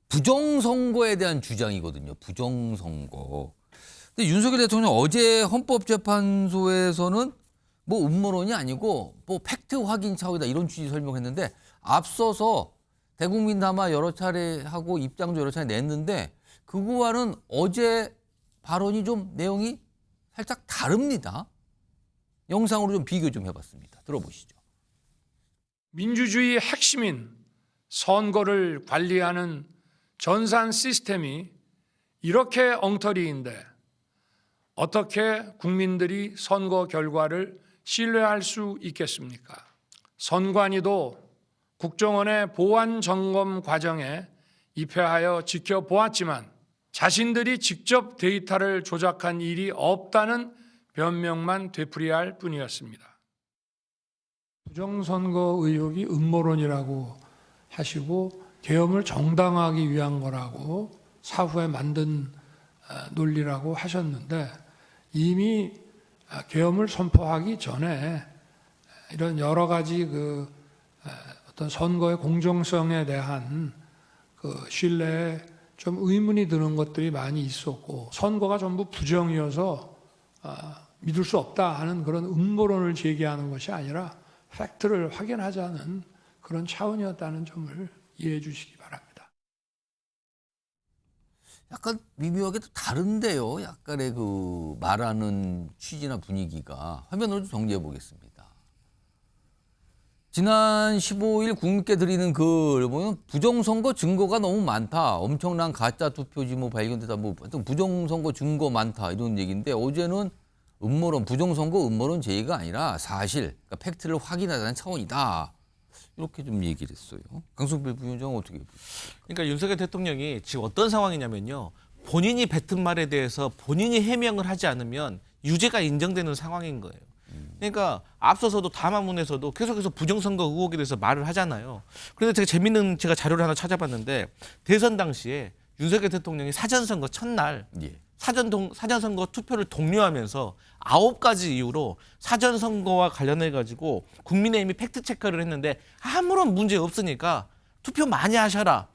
부정선거에 대한 주장이거든요. 부정선거. 근데 윤석열 대통령 어제 헌법재판소에서는 뭐 음모론이 아니고 뭐 팩트 확인 차원이다 이런 취지 설명했는데, 앞서서 대국민 담화 여러 차례 하고 입장도 여러 차례 냈는데 그거와는 어제 발언이 좀 내용이 살짝 다릅니다. 영상으로 좀 비교 좀 해봤습니다. 들어보시죠. 민주주의의 핵심인 선거를 관리하는 전산 시스템이 이렇게 엉터리인데 어떻게 국민들이 선거 결과를 신뢰할 수 있겠습니까? 선관위도 국정원의 보안 점검 과정에 입회하여 지켜보았지만 자신들이 직접 데이터를 조작한 일이 없다는 변명만 되풀이할 뿐이었습니다. 부정선거 의혹이 음모론이라고 하시고 계엄을 정당화하기 위한 거라고 사후에 만든 논리라고 하셨는데, 이미 계엄을 선포하기 전에 이런 여러 가지 어떤 선거의 공정성에 대한 신뢰에 좀 의문이 드는 것들이 많이 있었고, 선거가 전부 부정이어서 믿을 수 없다 하는 그런 음모론을 제기하는 것이 아니라 팩트를 확인하자는 그런 차원이었다는 점을 이해해 주시기 바랍니다. 약간 미묘하게 또 다른데요. 약간의 그 말하는 취지나 분위기가. 화면으로 좀 정리해 보겠습니다. 지난 15일 국민께 드리는 글 보면 부정선거 증거가 너무 많다. 엄청난 가짜 투표지 뭐 발견되다. 뭐 부정선거 증거 많다. 이런 얘기인데, 어제는 음모론, 부정선거 음모론 제의가 아니라 사실, 그러니까 팩트를 확인하자는 차원이다. 이렇게 좀 얘기를 했어요. 강성필 부위원장은 어떻게 보세요? 그러니까 윤석열 대통령이 지금 어떤 상황이냐면요. 본인이 뱉은 말에 대해서 본인이 해명을 하지 않으면 유죄가 인정되는 상황인 거예요. 그러니까 앞서서도 담화문에서도 계속해서 부정선거 의혹에 대해서 말을 하잖아요. 그런데 제가 재밌는 자료를 하나 찾아봤는데, 대선 당시에 윤석열 대통령이 사전선거 첫날 사전선거 투표를 독려하면서 9가지 이유로 사전선거와 관련해가지고 국민의힘이 팩트체크를 했는데 아무런 문제 없으니까 투표 많이 하셔라.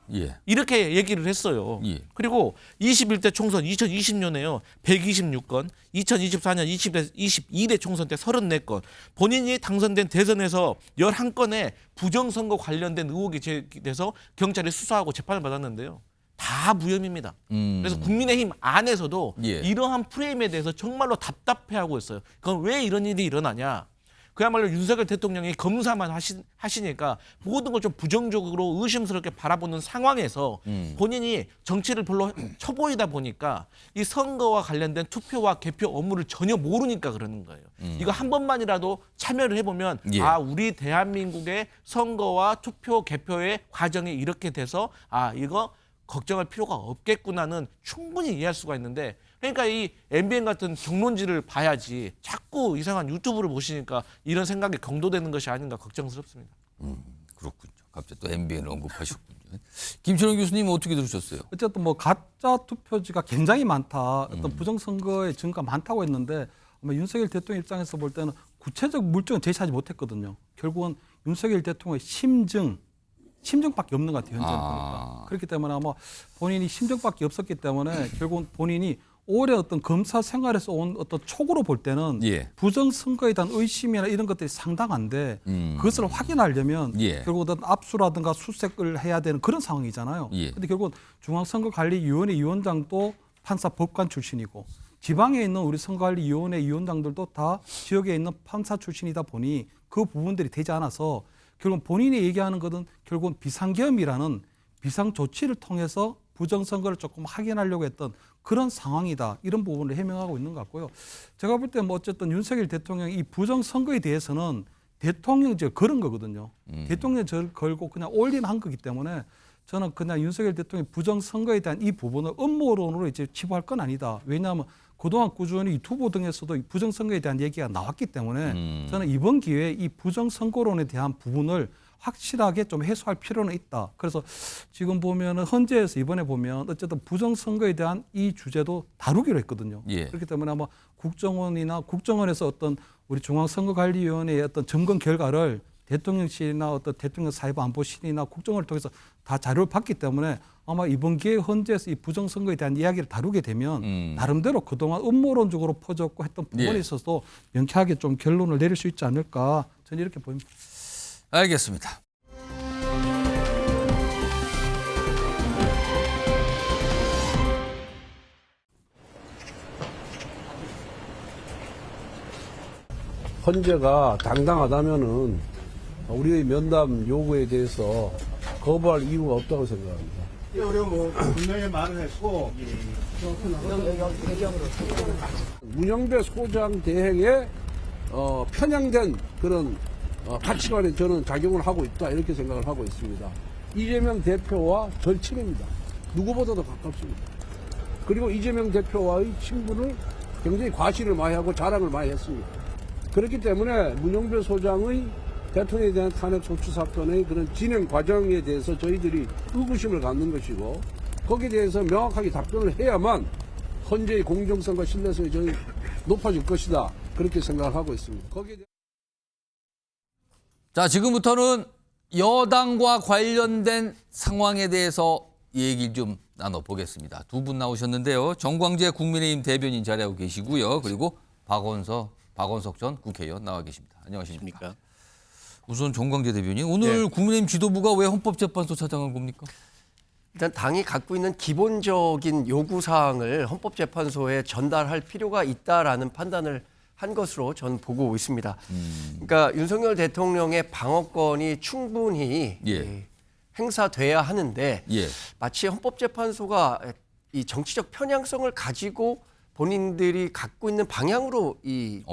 이렇게 얘기를 했어요. 그리고 21대 총선 2020년에요. 126건, 2024년 22대 총선 때 34건, 본인이 당선된 대선에서 11건의 부정선거 관련된 의혹이 제기돼서 경찰이 수사하고 재판을 받았는데요. 다 무혐의입니다. 그래서 국민의힘 안에서도 이러한 프레임에 대해서 정말로 답답해하고 있어요. 그건 왜 이런 일이 일어나냐. 그야말로 윤석열 대통령이 검사만 하시니까 모든 걸 좀 부정적으로 의심스럽게 바라보는 상황에서 본인이 정치를 별로 쳐보이다 보니까 이 선거와 관련된 투표와 개표 업무를 전혀 모르니까 그러는 거예요. 이거 한 번만이라도 참여를 해보면 우리 대한민국의 선거와 투표 개표의 과정이 이렇게 돼서 이거 걱정할 필요가 없겠구나는 충분히 이해할 수가 있는데 그러니까 이 MBN 같은 경론지를 봐야지 자꾸 이상한 유튜브를 보시니까 이런 생각이 경도되는 것이 아닌가 걱정스럽습니다. 그렇군요. 갑자기 또 MBN을 언급하셨군요. 김철원 교수님 어떻게 들으셨어요? 어쨌든 뭐 가짜 투표지가 굉장히 많다. 어떤 부정선거의 증거가 많다고 했는데 아마 윤석열 대통령 입장에서 볼 때는 구체적 물증을 제시하지 못했거든요. 결국은 윤석열 대통령의 심증밖에 없는 것 같아요. 현재는 보니까. 그렇기 때문에 아마 본인이 심증밖에 없었기 때문에 결국은 본인이 올해 어떤 검사 생활에서 온 어떤 촉으로 볼 때는 부정선거에 대한 의심이나 이런 것들이 상당한데 그것을 확인하려면 결국 어떤 압수라든가 수색을 해야 되는 그런 상황이잖아요. 그런데 결국 중앙선거관리위원회 위원장도 판사 법관 출신이고 지방에 있는 우리 선거관리위원회 위원장들도 다 지역에 있는 판사 출신이다 보니 그 부분들이 되지 않아서 결국 본인이 얘기하는 것은 결국은 비상계엄이라는 비상조치를 통해서 부정선거를 조금 확인하려고 했던 그런 상황이다. 이런 부분을 해명하고 있는 것 같고요. 제가 볼 때 뭐 어쨌든 윤석열 대통령이 이 부정선거에 대해서는 대통령제를 걸은 거거든요. 대통령제를 걸고 그냥 올인한 거기 때문에 저는 그냥 윤석열 대통령이 부정선거에 대한 이 부분을 음모론으로 이제 치부할 건 아니다. 왜냐하면 그동안 꾸준히 유튜브 등에서도 이 부정선거에 대한 얘기가 나왔기 때문에 저는 이번 기회에 이 부정선거론에 대한 부분을 확실하게 좀 해소할 필요는 있다. 그래서 지금 보면은 헌재에서 이번에 보면 어쨌든 부정선거에 대한 이 주제도 다루기로 했거든요. 그렇기 때문에 아마 국정원에서 어떤 우리 중앙선거관리위원회의 어떤 점검 결과를 대통령실이나 어떤 대통령 사회부안보실이나 국정원을 통해서 다 자료를 받기 때문에 아마 이번 기회에 헌재에서 이 부정선거에 대한 이야기를 다루게 되면 나름대로 그동안 음모론적으로 퍼졌고 했던 부분에 있어서도 명쾌하게 좀 결론을 내릴 수 있지 않을까 저는 이렇게 보입니다. 알겠습니다. 헌재가 당당하다면은 우리의 면담 요구에 대해서 거부할 이유가 없다고 생각합니다. 우리가 뭐 분명히 말을 했고 문영배 소장 대행에 편향된 그런 가치관에 저는 작용을 하고 있다 이렇게 생각을 하고 있습니다. 이재명 대표와 절친입니다. 누구보다도 가깝습니다. 그리고 이재명 대표와의 친분을 굉장히 과시를 많이 하고 자랑을 많이 했습니다. 그렇기 때문에 문영배 소장의 대통령에 대한 탄핵 소추 사건의 그런 진행 과정에 대해서 저희들이 의구심을 갖는 것이고 거기에 대해서 명확하게 답변을 해야만 헌재의 공정성과 신뢰성이 저희 높아질 것이다 그렇게 생각을 하고 있습니다. 거기에 자, 지금부터는 여당과 관련된 상황에 대해서 얘기 좀 나눠보겠습니다. 두 분 나오셨는데요. 정광재 국민의힘 대변인 자리하고 계시고요. 그리고 박원석 전 국회의원 나와 계십니다. 안녕하십니까? 우선 정광재 대변인, 오늘 국민의힘 지도부가 왜 헌법재판소 찾아간 겁니까? 일단 당이 갖고 있는 기본적인 요구사항을 헌법재판소에 전달할 필요가 있다라는 판단을 한 것으로 저는 보고 있습니다. 그러니까 윤석열 대통령의 방어권이 충분히 행사돼야 하는데 마치 헌법재판소가 이 정치적 편향성을 가지고 본인들이 갖고 있는 방향으로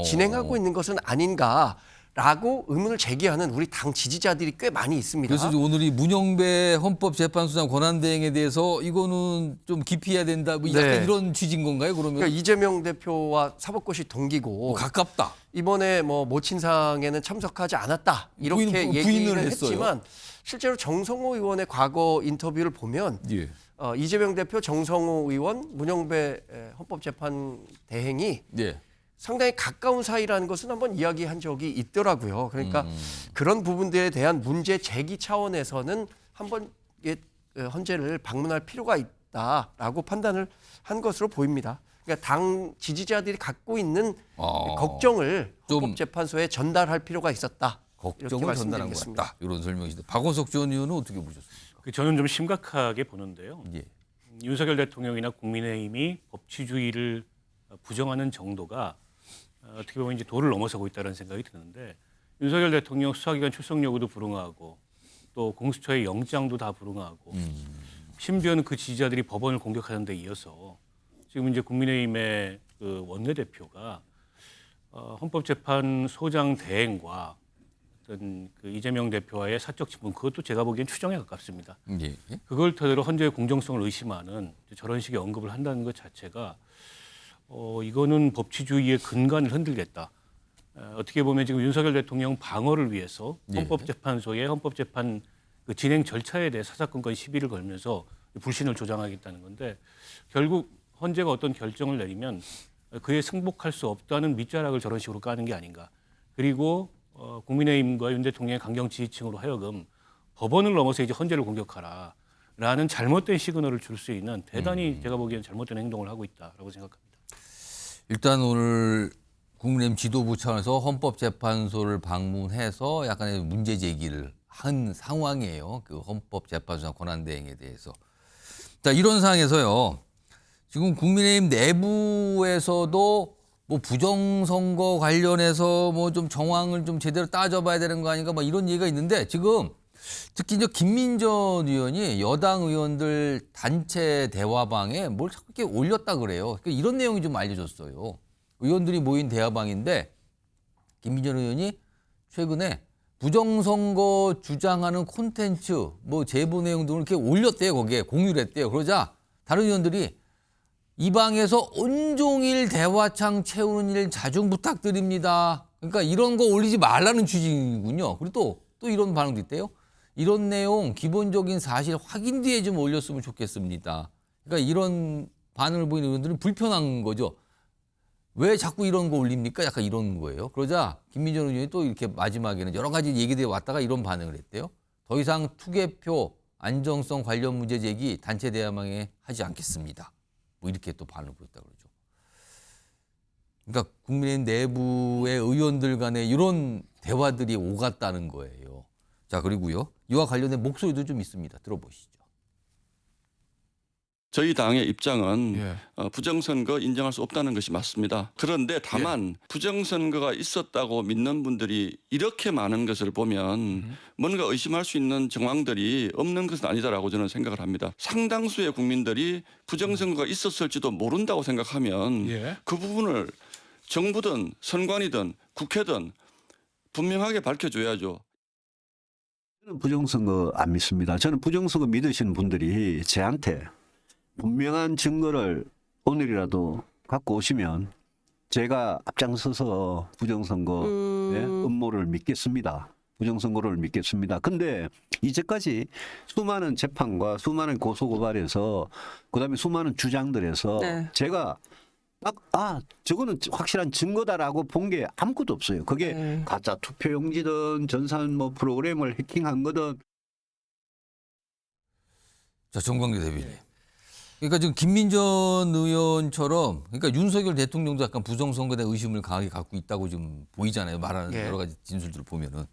진행하고 있는 것은 아닌가라고 의문을 제기하는 우리 당 지지자들이 꽤 많이 있습니다. 그래서 오늘 이 문영배 헌법재판소장 권한대행에 대해서 이거는 좀 기피해야 된다, 뭐 약간 이런 취지인 건가요? 그러면 이재명 대표와 사법고시 동기고 가깝다. 이번에 뭐 모친상에는 참석하지 않았다 이렇게 얘기를 했지만 실제로 정성호 의원의 과거 인터뷰를 보면 이재명 대표, 정성호 의원, 문영배 헌법재판 대행이 상당히 가까운 사이라는 것은 한번 이야기한 적이 있더라고요. 그러니까 그런 부분들에 대한 문제 제기 차원에서는 한번 헌재를 방문할 필요가 있다라고 판단을 한 것으로 보입니다. 그러니까 당 지지자들이 갖고 있는 걱정을 헌법재판소에 전달할 필요가 있었다. 걱정을 전달한 것 같다. 이런 설명이신데 박원석 전 의원은 어떻게 보셨습니까? 저는 좀 심각하게 보는데요. 윤석열 대통령이나 국민의힘이 법치주의를 부정하는 정도가 어떻게 보면 이제 도를 넘어서고 있다는 생각이 드는데 윤석열 대통령 수사기관 출석 요구도 불응하고 또 공수처의 영장도 다 불응하고 심지어는 그 지지자들이 법원을 공격하는 데 이어서 지금 이제 국민의힘의 그 원내대표가 헌법재판소장 대행과 어떤 그 이재명 대표와의 사적 친분 그것도 제가 보기엔 추정에 가깝습니다. 예. 그걸 토대로 헌재의 공정성을 의심하는 저런 식의 언급을 한다는 것 자체가 이거는 법치주의의 근간을 흔들겠다. 어떻게 보면 지금 윤석열 대통령 방어를 위해서 헌법재판소의 헌법재판 그 진행 절차에 대해 사사건건 시비를 걸면서 불신을 조장하겠다는 건데 결국 헌재가 어떤 결정을 내리면 그에 승복할 수 없다는 밑자락을 저런 식으로 까는 게 아닌가. 그리고 국민의힘과 윤 대통령의 강경 지지층으로 하여금 법원을 넘어서 이제 헌재를 공격하라라는 잘못된 시그널을 줄 수 있는 대단히 제가 보기엔 잘못된 행동을 하고 있다라고 생각합니다. 일단 오늘 국민의힘 지도부 차원에서 헌법재판소를 방문해서 약간의 문제 제기를 한 상황이에요. 그 헌법재판소나 권한대행에 대해서. 자, 이런 상황에서요. 지금 국민의힘 내부에서도 뭐 부정선거 관련해서 뭐 좀 정황을 좀 제대로 따져봐야 되는 거 아닌가 막 이런 얘기가 있는데 지금 특히 이제 김민전 의원이 여당 의원들 단체 대화방에 뭘 자꾸 이렇게 올렸다 그래요. 그러니까 이런 내용이 좀 알려졌어요. 의원들이 모인 대화방인데 김민전 의원이 최근에 부정선거 주장하는 콘텐츠 뭐 제보 내용 등을 이렇게 올렸대요. 거기에 공유를 했대요. 그러자 다른 의원들이 이 방에서 온종일 대화창 채우는 일 자중 부탁드립니다. 그러니까 이런 거 올리지 말라는 취지군요. 그리고 또 이런 반응도 있대요. 이런 내용 기본적인 사실 확인 뒤에 좀 올렸으면 좋겠습니다. 그러니까 이런 반응을 보이는 의원들은 불편한 거죠. 왜 자꾸 이런 거 올립니까? 약간 이런 거예요. 그러자 김민전 의원이 또 이렇게 마지막에는 여러 가지 얘기들이 왔다가 이런 반응을 했대요. 더 이상 투개표 안정성 관련 문제 제기 단체 대화방에 하지 않겠습니다. 뭐 이렇게 또 반응을 보였다고 그러죠. 그러니까 국민의힘 내부의 의원들 간에 이런 대화들이 오갔다는 거예요. 자, 그리고요. 이와 관련된 목소리도 좀 있습니다. 들어보시죠. 저희 당의 입장은 부정선거 인정할 수 없다는 것이 맞습니다. 그런데 다만 부정선거가 있었다고 믿는 분들이 이렇게 많은 것을 보면 뭔가 의심할 수 있는 정황들이 없는 것은 아니다라고 저는 생각을 합니다. 상당수의 국민들이 부정선거가 있었을지도 모른다고 생각하면 그 부분을 정부든 선관위든 국회든 분명하게 밝혀줘야죠. 저는 부정선거 안 믿습니다. 저는 부정선거 믿으시는 분들이 저한테 분명한 증거를 오늘이라도 갖고 오시면 제가 앞장서서 부정선거의 음모를 믿겠습니다. 부정선거를 믿겠습니다. 근데 이제까지 수많은 재판과 수많은 고소고발에서 그다음에 수많은 주장들에서 제가 저거는 확실한 증거다라고 본 게 아무것도 없어요. 그게 가짜 투표용지든 전산 뭐 프로그램을 해킹한 거든. 자, 정광규 대변인. 그러니까 지금 김민전 의원처럼 그러니까 윤석열 대통령도 약간 부정선거에 대한 의심을 강하게 갖고 있다고 좀 보이잖아요. 말하는 여러 가지 진술들을 보면은.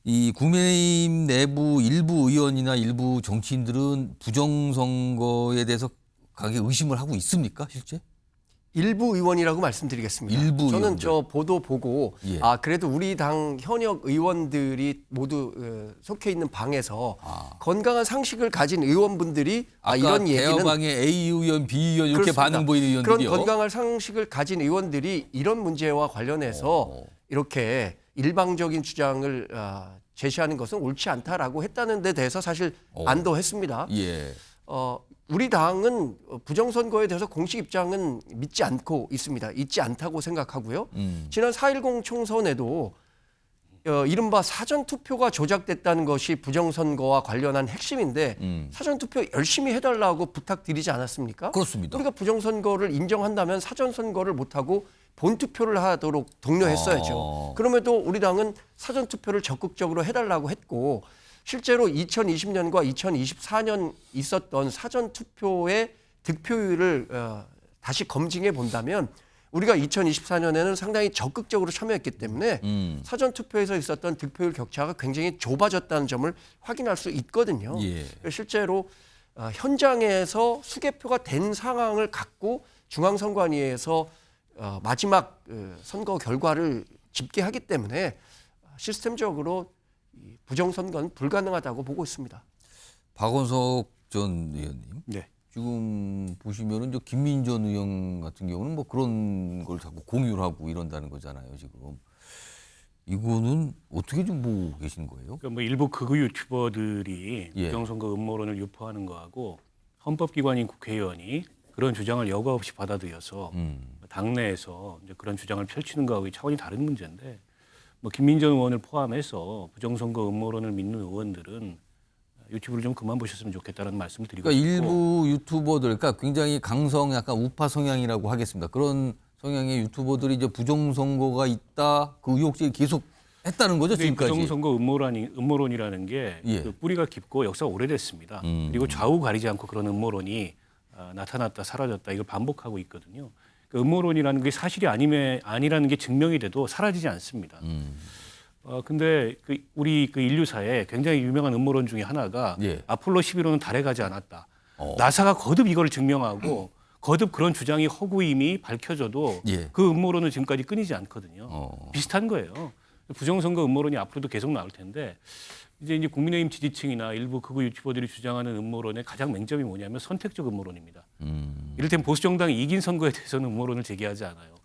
이 국민의힘 내부 일부 의원이나 일부 정치인들은 부정선거에 대해서 강하게 의심을 하고 있습니까, 실제? 일부 의원이라고 말씀드리겠습니다. 일부 저는 의원들. 저 보도 보고 그래도 우리 당 현역 의원들이 모두 속해 있는 방에서 건강한 상식을 가진 의원분들이 이런 얘기는 대화방에 A 의원, B 의원 이렇게 그렇습니다. 반응 보이는 의원들이요. 그런 건강한 상식을 가진 의원들이 이런 문제와 관련해서 이렇게 일방적인 주장을 제시하는 것은 옳지 않다라고 했다는 데 대해서 사실 안도했습니다. 우리 당은 부정선거에 대해서 공식 입장은 믿지 않고 있습니다. 있지 않다고 생각하고요. 지난 4.10 총선에도 이른바 사전투표가 조작됐다는 것이 부정선거와 관련한 핵심인데 사전투표 열심히 해달라고 부탁드리지 않았습니까? 그렇습니다. 우리가 부정선거를 인정한다면 사전선거를 못하고 본투표를 하도록 독려했어야죠. 그럼에도 우리 당은 사전투표를 적극적으로 해달라고 했고 실제로 2020년과 2024년 있었던 사전투표의 득표율을 다시 검증해 본다면 우리가 2024년에는 상당히 적극적으로 참여했기 때문에 사전투표에서 있었던 득표율 격차가 굉장히 좁아졌다는 점을 확인할 수 있거든요. 실제로 현장에서 수개표가 된 상황을 갖고 중앙선관위에서 마지막 선거 결과를 집계하기 때문에 시스템적으로 부정선거는 불가능하다고 보고 있습니다. 박원석 전 의원님. 지금 보시면은 저 김민전 의원 같은 경우는 뭐 그런 걸 자꾸 공유를 하고 이런다는 거잖아요, 지금. 이거는 어떻게 좀 보고 계신 거예요? 그러니까 뭐 일부 극우 유튜버들이 부정선거 음모론을 유포하는 거하고 헌법기관인 국회의원이 그런 주장을 여과 없이 받아들여서 당내에서 이제 그런 주장을 펼치는 거하고 차원이 다른 문제인데 뭐 김민정 의원을 포함해서 부정선거 음모론을 믿는 의원들은 유튜브를 좀 그만 보셨으면 좋겠다는 말씀을 드리고 그러니까 싶고 일부 유튜버들, 그러니까 굉장히 강성, 약간 우파 성향이라고 하겠습니다. 그런 성향의 유튜버들이 이제 부정선거가 있다, 그 의혹제기 계속 했다는 거죠, 지금까지. 부정선거 음모론이라는 게 그 뿌리가 깊고 역사가 오래됐습니다. 그리고 좌우 가리지 않고 그런 음모론이 나타났다, 사라졌다 이걸 반복하고 있거든요. 그 음모론이라는 게 사실이 아니라는 게 증명이 돼도 사라지지 않습니다. 근데 우리 인류사에 굉장히 유명한 음모론 중에 하나가 아폴로 11호는 달에 가지 않았다. 나사가 거듭 이걸 증명하고 거듭 그런 주장이 허구임이 밝혀져도 그 음모론은 지금까지 끊이지 않거든요. 비슷한 거예요. 부정선거 음모론이 앞으로도 계속 나올 텐데 이제 국민의힘 지지층이나 일부 극우 유튜버들이 주장하는 음모론의 가장 맹점이 뭐냐면 선택적 음모론입니다. 이를테면 보수 정당이 이긴 선거에 대해서는 음모론을 제기하지 않아요.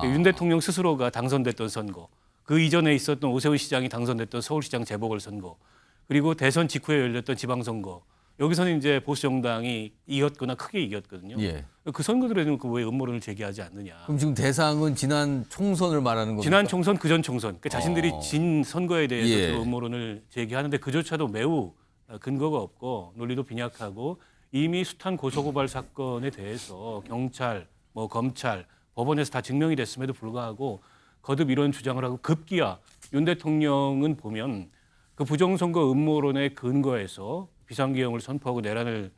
윤 대통령 스스로가 당선됐던 선거, 그 이전에 있었던 오세훈 시장이 당선됐던 서울시장 재보궐선거, 그리고 대선 직후에 열렸던 지방선거. 여기서는 이제 보수 정당이 이겼거나 크게 이겼거든요. 그 선거들에는 왜 음모론을 제기하지 않느냐. 그럼 지금 대상은 지난 총선을 말하는 겁니까? 지난 총선, 그전 총선. 그러니까 자신들이 진 선거에 대해서 그 음모론을 제기하는데 그조차도 매우 근거가 없고 논리도 빈약하고 이미 숱한 고소고발 사건에 대해서 경찰, 검찰, 법원에서 다 증명이 됐음에도 불구하고 거듭 이런 주장을 하고 급기야 윤 대통령은 보면 그 부정선거 음모론의 근거에서 비상계엄을 선포하고 내란을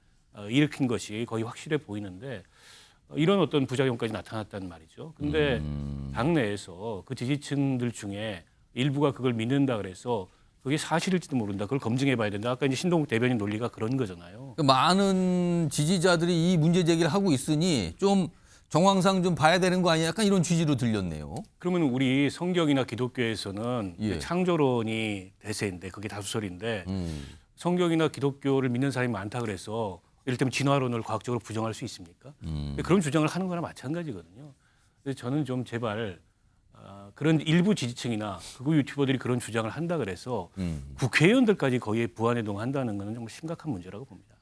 일으킨 것이 거의 확실해 보이는데 이런 어떤 부작용까지 나타났단 말이죠. 근데 당내에서 그 지지층들 중에 일부가 그걸 믿는다 그래서 그게 사실일지도 모른다. 그걸 검증해 봐야 된다. 아까 이제 신동욱 대변인 논리가 그런 거잖아요. 그러니까 많은 지지자들이 이 문제 제기를 하고 있으니 좀 정황상 좀 봐야 되는 거 아니야? 약간 이런 취지로 들렸네요. 그러면 우리 성경이나 기독교에서는 창조론이 대세인데 그게 다수설인데 성경이나 기독교를 믿는 사람이 많다 그래서 이를테면 진화론을 과학적으로 부정할 수 있습니까? 그런 주장을 하는 거나 마찬가지거든요. 그래서 저는 좀 제발 그런 일부 지지층이나 극우 유튜버들이 그런 주장을 한다 그래서 국회의원들까지 거기에 부안해동한다는 것은 정말 심각한 문제라고 봅니다.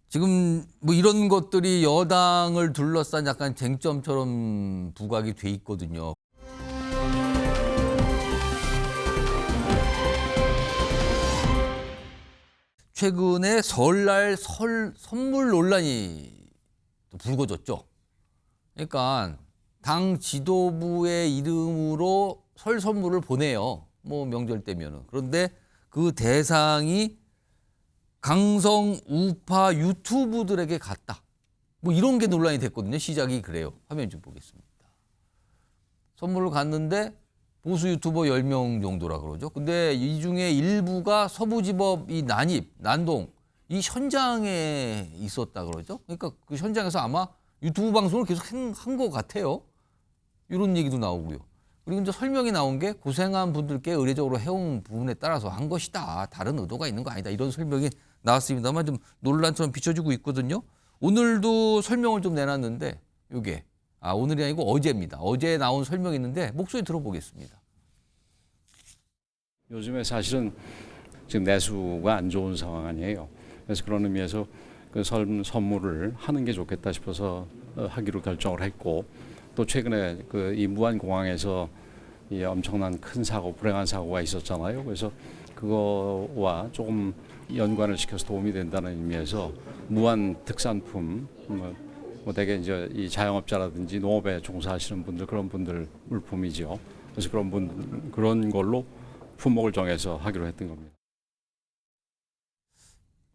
지금 뭐 이런 것들이 여당을 둘러싼 약간 쟁점처럼 부각이 돼 있거든요. 최근에 설날 선물 논란이 또 불거졌죠. 그러니까 당 지도부의 이름으로 설 선물을 보내요. 뭐 명절 때면은. 그런데 그 대상이 강성 우파 유튜브들에게 갔다. 뭐 이런 게 논란이 됐거든요. 시작이 그래요. 화면 좀 보겠습니다. 선물을 갔는데 보수 유튜버 10명 정도라 그러죠. 근데 이 중에 일부가 서부지법 이 난동 이 현장에 있었다 그러죠. 그러니까 그 현장에서 아마 유튜브 방송을 계속 한 것 같아요. 이런 얘기도 나오고요. 그리고 이제 설명이 나온 게 고생한 분들께 의례적으로 해온 부분에 따라서 한 것이다. 다른 의도가 있는 거 아니다. 이런 설명이 나왔습니다만 좀 논란처럼 비춰지고 있거든요. 오늘도 설명을 좀 내놨는데 이게 오늘이 아니고 어제입니다. 어제 나온 설명이 있는데 목소리 들어보겠습니다. 요즘에 사실은 지금 내수가 안 좋은 상황 아니에요. 그래서 그런 의미에서 그 선물을 하는 게 좋겠다 싶어서 하기로 결정을 했고 또 최근에 그 이 무안공항에서 이 엄청난 큰 사고, 불행한 사고가 있었잖아요. 그래서 그거와 조금 연관을 시켜서 도움이 된다는 의미에서 무안 특산품 뭐 대개 이제 이 자영업자라든지 농업에 종사하시는 분들 그런 분들 물품이죠. 그래서 그런 걸로 품목을 정해서 하기로 했던 겁니다.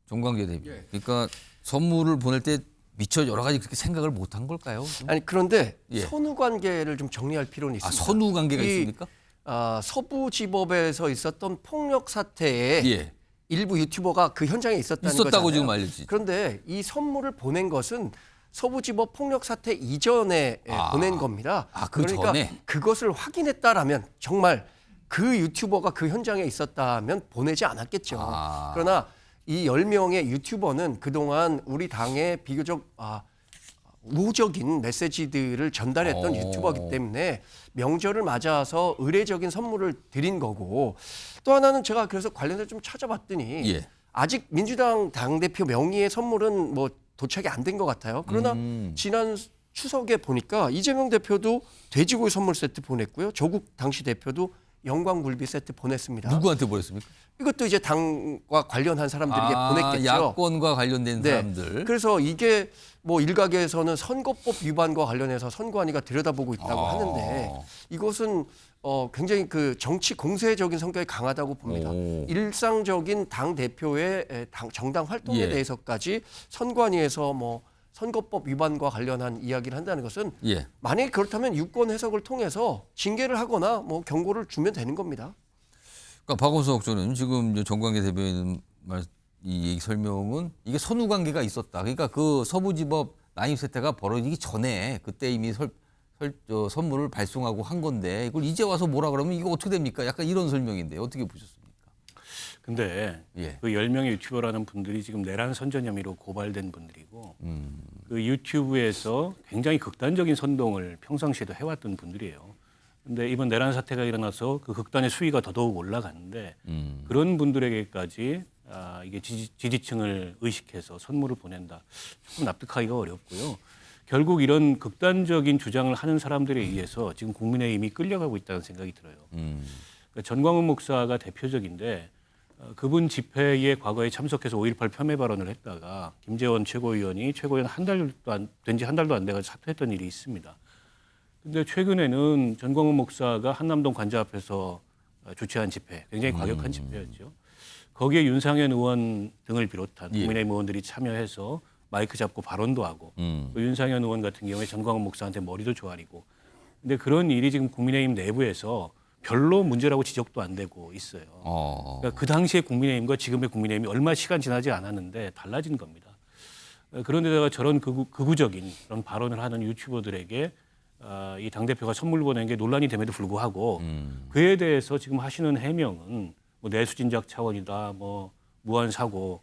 정광재 대표. 그러니까 선물을 보낼 때 미처 여러 가지 그렇게 생각을 못한 걸까요? 아니 그런데 선후 관계를 좀 정리할 필요는 있습니다. 선후 관계가 있습니까? 서부지법에서 있었던 폭력 사태에 일부 유튜버가 그 현장에 있었다고 거잖아요. 지금 알려지죠. 그런데 이 선물을 보낸 것은 서부지법 폭력 사태 이전에 보낸 겁니다. 그러니까 전에? 그것을 확인했다라면 정말 그 유튜버가 그 현장에 있었다면 보내지 않았겠죠. 그러나 이 10명의 유튜버는 그동안 우리 당의 비교적 우호적인 메시지들을 전달했던 유튜버이기 때문에 명절을 맞아서 의례적인 선물을 드린 거고, 또 하나는 제가 그래서 관련해서 좀 찾아봤더니 아직 민주당 당대표 명의의 선물은 뭐 도착이 안 된 것 같아요. 그러나 지난 추석에 보니까 이재명 대표도 돼지고기 선물 세트 보냈고요. 조국 당시 대표도 영광굴비 세트 보냈습니다. 누구한테 보냈습니까? 이것도 이제 당과 관련한 사람들에게 보냈겠죠. 야권과 관련된 사람들. 그래서 이게 뭐 일각에서는 선거법 위반과 관련해서 선관위가 들여다보고 있다고 하는데 이것은 굉장히 그 정치 공세적인 성격이 강하다고 봅니다. 일상적인 당 대표의 정당 활동에 대해서까지 선관위에서 뭐 선거법 위반과 관련한 이야기를 한다는 것은 만약에 그렇다면 유권 해석을 통해서 징계를 하거나 뭐 경고를 주면 되는 겁니다. 그러니까 박원석 의원님 지금 정광계 대변인 이 얘기 설명은 이게 선후 관계가 있었다. 그러니까 그 서부지법 난입 사태가 벌어지기 전에 그때 이미 선물을 발송하고 한 건데 이걸 이제 와서 뭐라 그러면 이거 어떻게 됩니까? 약간 이런 설명인데 어떻게 보셨습니까? 근데 그 10명의 유튜버라는 분들이 지금 내란 선전 혐의로 고발된 분들이고 그 유튜브에서 굉장히 극단적인 선동을 평상시에도 해왔던 분들이에요. 근데 이번 내란 사태가 일어나서 그 극단의 수위가 더더욱 올라가는데 그런 분들에게까지 이게 지지층을 의식해서 선물을 보낸다. 조금 납득하기가 어렵고요. 결국 이런 극단적인 주장을 하는 사람들에 의해서 지금 국민의힘이 끌려가고 있다는 생각이 들어요. 그러니까 전광훈 목사가 대표적인데 그분 집회에 과거에 참석해서 5.18 폄훼 발언을 했다가 김재원 최고위원이 최고위원 된 지 한 달도 안 돼가지고 사퇴했던 일이 있습니다. 근데 최근에는 전광훈 목사가 한남동 관저 앞에서 주최한 집회, 굉장히 과격한 집회였죠. 거기에 윤상현 의원 등을 비롯한 국민의힘 의원들이 참여해서 마이크 잡고 발언도 하고 또 윤상현 의원 같은 경우에 전광훈 목사한테 머리도 조아리고. 근데 그런 일이 지금 국민의힘 내부에서 별로 문제라고 지적도 안 되고 있어요. 그러니까 그 당시의 국민의힘과 지금의 국민의힘이 얼마 시간 지나지 않았는데 달라진 겁니다. 그런데다가 저런 극우적인 그런 발언을 하는 유튜버들에게 이 당대표가 선물 보낸 게 논란이 됨에도 불구하고 그에 대해서 지금 하시는 해명은 뭐 내수진작 차원이다, 뭐 무한 사고,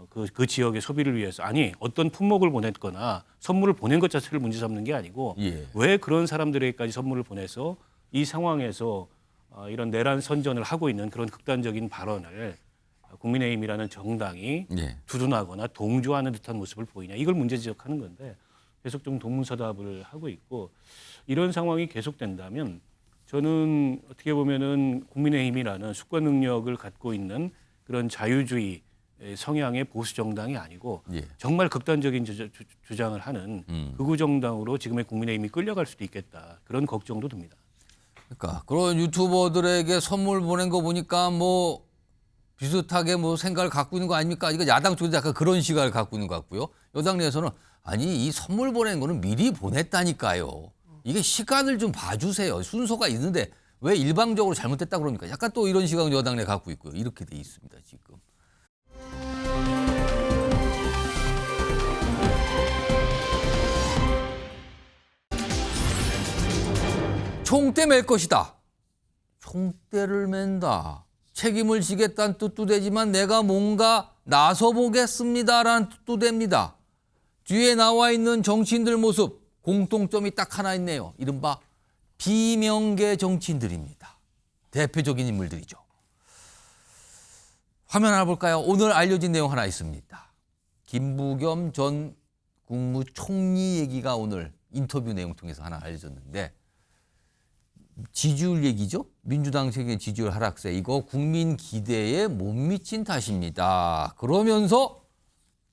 그 지역의 소비를 위해서 아니 어떤 품목을 보냈거나 선물을 보낸 것 자체를 문제 삼는 게 아니고 왜 그런 사람들에게까지 선물을 보내서 이 상황에서 이런 내란 선전을 하고 있는 그런 극단적인 발언을 국민의힘이라는 정당이 두둔하거나 동조하는 듯한 모습을 보이냐 이걸 문제 지적하는 건데 계속 좀 동문서답을 하고 있고 이런 상황이 계속된다면 저는 어떻게 보면은 국민의힘이라는 수권 능력을 갖고 있는 그런 자유주의 성향의 보수 정당이 아니고 정말 극단적인 주장을 하는 극우 정당으로 지금의 국민의힘이 끌려갈 수도 있겠다 그런 걱정도 듭니다. 그러니까 그런 유튜버들에게 선물 보낸 거 보니까 뭐 비슷하게 뭐 생각을 갖고 있는 거 아닙니까? 이거 야당 쪽에서 약간 그런 시각을 갖고 있는 것 같고요. 여당 내에서는 아니 이 선물 보낸 거는 미리 보냈다니까요. 이게 시간을 좀 봐주세요. 순서가 있는데 왜 일방적으로 잘못됐다 그럽니까? 약간 또 이런 시각은 여당 내 갖고 있고요. 이렇게 돼 있습니다 지금. 총대 맬 것이다. 총대를 맨다. 책임을 지겠다는 뜻도 되지만 내가 뭔가 나서보겠습니다라는 뜻도 됩니다. 뒤에 나와 있는 정치인들 모습 공통점이 딱 하나 있네요. 이른바 비명계 정치인들입니다. 대표적인 인물들이죠. 화면 하나 볼까요? 오늘 알려진 내용 하나 있습니다. 김부겸 전 국무총리 얘기가 오늘 인터뷰 내용 통해서 하나 알려졌는데 지지율 얘기죠. 민주당 세계 지지율 하락세 이거 국민 기대에 못 미친 탓입니다. 그러면서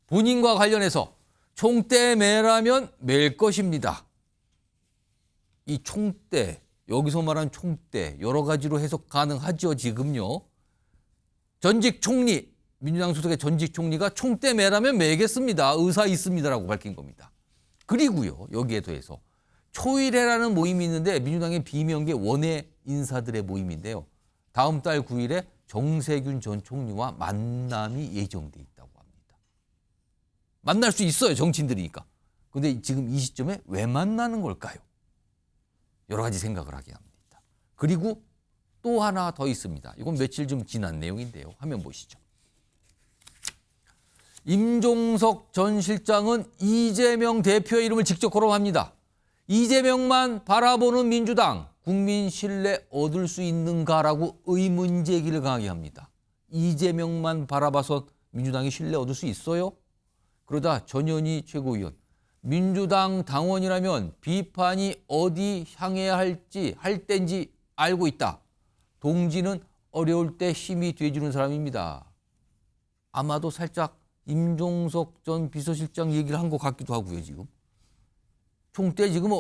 본인과 관련해서 총대 매라면 맬 것입니다. 이 총대 여기서 말한 총대 여러 가지로 해석 가능하죠. 지금요. 전직 총리 민주당 소속의 전직 총리가 총대 매라면 매겠습니다. 의사 있습니다라고 밝힌 겁니다. 그리고요. 여기에 더해서 초일회라는 모임이 있는데 민주당의 비명계 원외 인사들의 모임인데요. 다음 달 9일에 정세균 전 총리와 만남이 예정돼 있다고 합니다. 만날 수 있어요. 정치인들이니까. 그런데 지금 이 시점에 왜 만나는 걸까요? 여러 가지 생각을 하게 합니다. 그리고 또 하나 더 있습니다. 이건 며칠 좀 지난 내용인데요. 화면 보시죠. 임종석 전 실장은 이재명 대표의 이름을 직접 거론합니다. 이재명만 바라보는 민주당, 국민 신뢰 얻을 수 있는가라고 의문 제기를 강하게 합니다. 이재명만 바라봐서 민주당이 신뢰 얻을 수 있어요? 그러다 전현희 최고위원, 민주당 당원이라면 비판이 어디 향해야 할지 할 때인지 알고 있다. 동지는 어려울 때 힘이 돼주는 사람입니다. 아마도 살짝 임종석 전 비서실장 얘기를 한 것 같기도 하고요, 지금. 총대 지금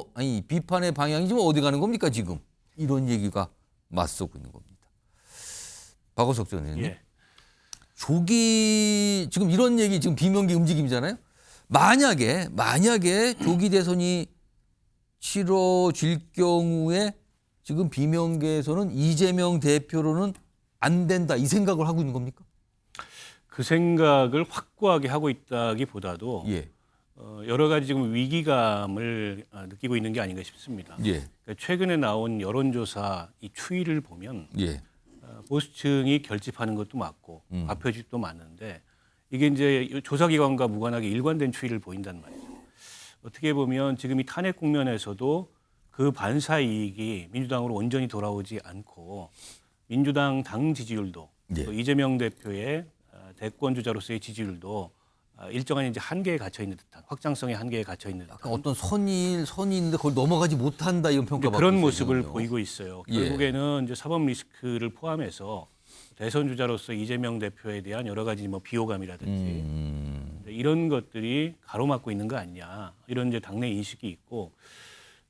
비판의 방향이 지금 어디 가는 겁니까, 지금? 이런 얘기가 맞서고 있는 겁니다. 박원석 전 의원님. 예. 조기 지금 이런 얘기 지금 비명계 움직임이잖아요. 만약에 조기 대선이 치러질 경우에 지금 비명계에서는 이재명 대표로는 안 된다 이 생각을 하고 있는 겁니까? 그 생각을 확고하게 하고 있다기보다도 예. 여러 가지 지금 위기감을 느끼고 있는 게 아닌가 싶습니다. 예. 그러니까 최근에 나온 여론조사 이 추이를 보면 예. 보수층이 결집하는 것도 맞고 과표집도 맞는데 이게 이제 조사기관과 무관하게 일관된 추이를 보인단 말이죠. 어떻게 보면 지금 이 탄핵 국면에서도 그 반사 이익이 민주당으로 온전히 돌아오지 않고 민주당 당 지지율도 예. 또 이재명 대표의 대권 주자로서의 지지율도 일정한 이제 한계에 갇혀 있는 듯한 확장성의 한계에 갇혀 있는 듯한 어떤 선이 있는데 그걸 넘어가지 못한다 이런 평가받고 그런 있어요, 모습을 지금요. 보이고 있어요. 예. 결국에는 이제 사법 리스크를 포함해서 대선 주자로서 이재명 대표에 대한 여러 가지 뭐 비호감이라든지 이런 것들이 가로막고 있는 거 아니냐 이런 이제 당내 인식이 있고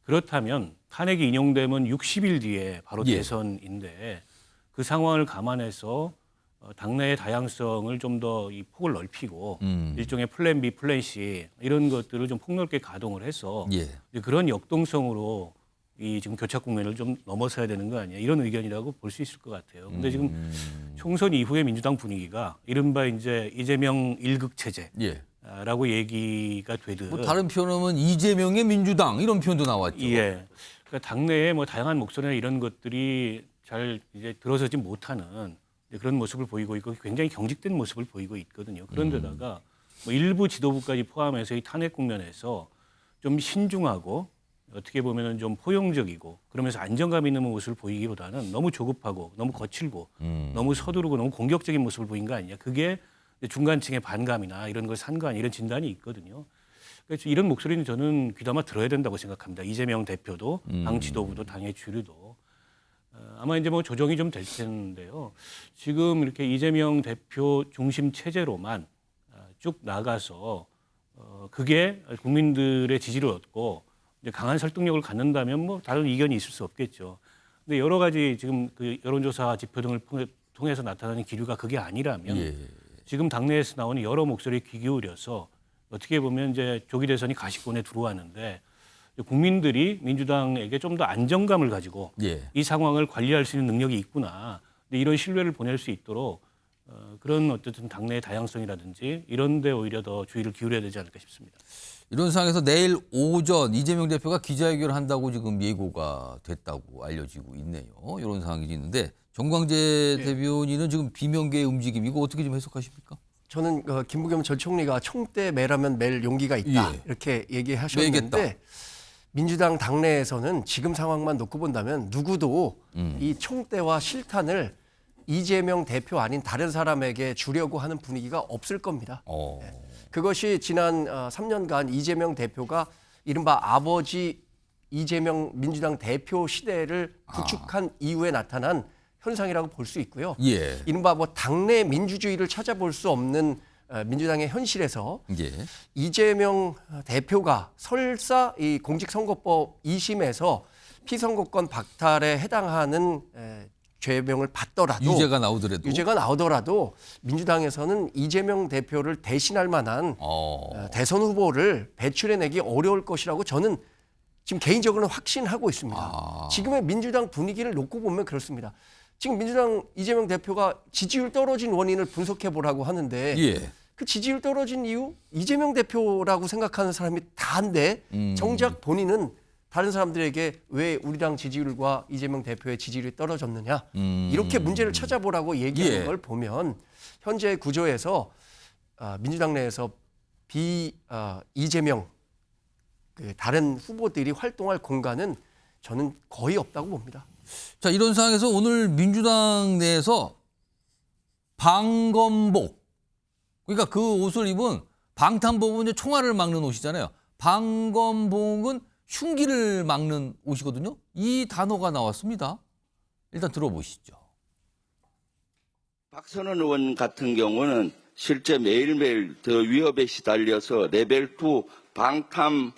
그렇다면 탄핵이 인용되면 60일 뒤에 바로 예. 대선인데 그 상황을 감안해서 당내의 다양성을 좀 더 이 폭을 넓히고 일종의 플랜 B, 플랜 C 이런 것들을 좀 폭넓게 가동을 해서 예. 그런 역동성으로 이 지금 교착 국면을 좀 넘어서야 되는 거 아니야 이런 의견이라고 볼 수 있을 것 같아요. 근데 지금 총선 이후의 민주당 분위기가 이른바 이제 이재명 일극 체제라고 얘기가 되듯 뭐 다른 표현은 이재명의 민주당 이런 표현도 나왔죠. 예. 그러니까 당내에 뭐 다양한 목소리나 이런 것들이 잘 이제 들어서지 못하는 그런 모습을 보이고 있고 굉장히 경직된 모습을 보이고 있거든요. 그런데다가 뭐 일부 지도부까지 포함해서 이 탄핵 국면에서 좀 신중하고 어떻게 보면은 좀 포용적이고 그러면서 안정감 있는 모습을 보이기보다는 너무 조급하고 너무 거칠고 너무 서두르고 너무 공격적인 모습을 보인 거 아니냐. 그게 중간층의 반감이나 이런 걸 산 거 아니냐 이런 진단이 있거든요. 그래서 이런 목소리는 저는 귀담아 들어야 된다고 생각합니다. 이재명 대표도 당 지도부도 당의 주류도. 아마 이제 뭐 조정이 좀 될 텐데요. 지금 이렇게 이재명 대표 중심 체제로만 쭉 나가서 그게 국민들의 지지를 얻고 이제 강한 설득력을 갖는다면 뭐 다른 이견이 있을 수 없겠죠. 근데 여러 가지 지금 그 여론조사 지표 등을 통해서 나타나는 기류가 그게 아니라면 예. 지금 당내에서 나오는 여러 목소리에 귀 기울여서 어떻게 보면 이제 조기 대선이 가시권에 들어왔는데 국민들이 민주당에게 좀 더 안정감을 가지고 예. 이 상황을 관리할 수 있는 능력이 있구나. 근데 이런 신뢰를 보낼 수 있도록 그런 어쨌든 당내의 다양성이라든지 이런 데 오히려 더 주의를 기울여야 되지 않을까 싶습니다. 이런 상황에서 내일 오전 이재명 대표가 기자회견을 한다고 지금 예고가 됐다고 알려지고 있네요. 이런 상황이 있는데 정광재 대변인은 지금 비명계의 움직임 이거 어떻게 좀 해석하십니까? 저는 김부겸 전 총리가 총대 매라면 맬 용기가 있다 예. 이렇게 얘기하셨는데 매겠다. 민주당 당내에서는 지금 상황만 놓고 본다면 누구도 이 총대와 실탄을 이재명 대표 아닌 다른 사람에게 주려고 하는 분위기가 없을 겁니다. 네. 그것이 지난 3년간 이재명 대표가 이른바 아버지 이재명 민주당 대표 시대를 구축한 이후에 나타난 현상이라고 볼 수 있고요. 예. 이른바 뭐 당내 민주주의를 찾아볼 수 없는 민주당의 현실에서 예. 이재명 대표가 설사 이 공직선거법 2심에서 피선거권 박탈에 해당하는 죄명을 받더라도 유죄가 나오더라도 민주당에서는 이재명 대표를 대신할 만한 대선 후보를 배출해내기 어려울 것이라고 저는 지금 개인적으로는 확신하고 있습니다. 지금의 민주당 분위기를 놓고 보면 그렇습니다. 지금 민주당 이재명 대표가 지지율 떨어진 원인을 분석해 보라고 하는데 예. 그 지지율 떨어진 이유 이재명 대표라고 생각하는 사람이 다인데 정작 본인은 다른 사람들에게 왜 우리 당 지지율과 이재명 대표의 지지율이 떨어졌느냐 이렇게 문제를 찾아보라고 얘기하는 예. 걸 보면 현재 구조에서 민주당 내에서 이재명 다른 후보들이 활동할 공간은 저는 거의 없다고 봅니다. 자, 이런 상황에서 오늘 민주당 내에서 방검복, 그러니까 그 옷을 입은 방탄복은 이제 총알을 막는 옷이잖아요. 방검복은 흉기를 막는 옷이거든요. 이 단어가 나왔습니다. 일단 들어보시죠. 박선원 의원 같은 경우는 실제 매일매일 더 위협에 시달려서 레벨 2 방탄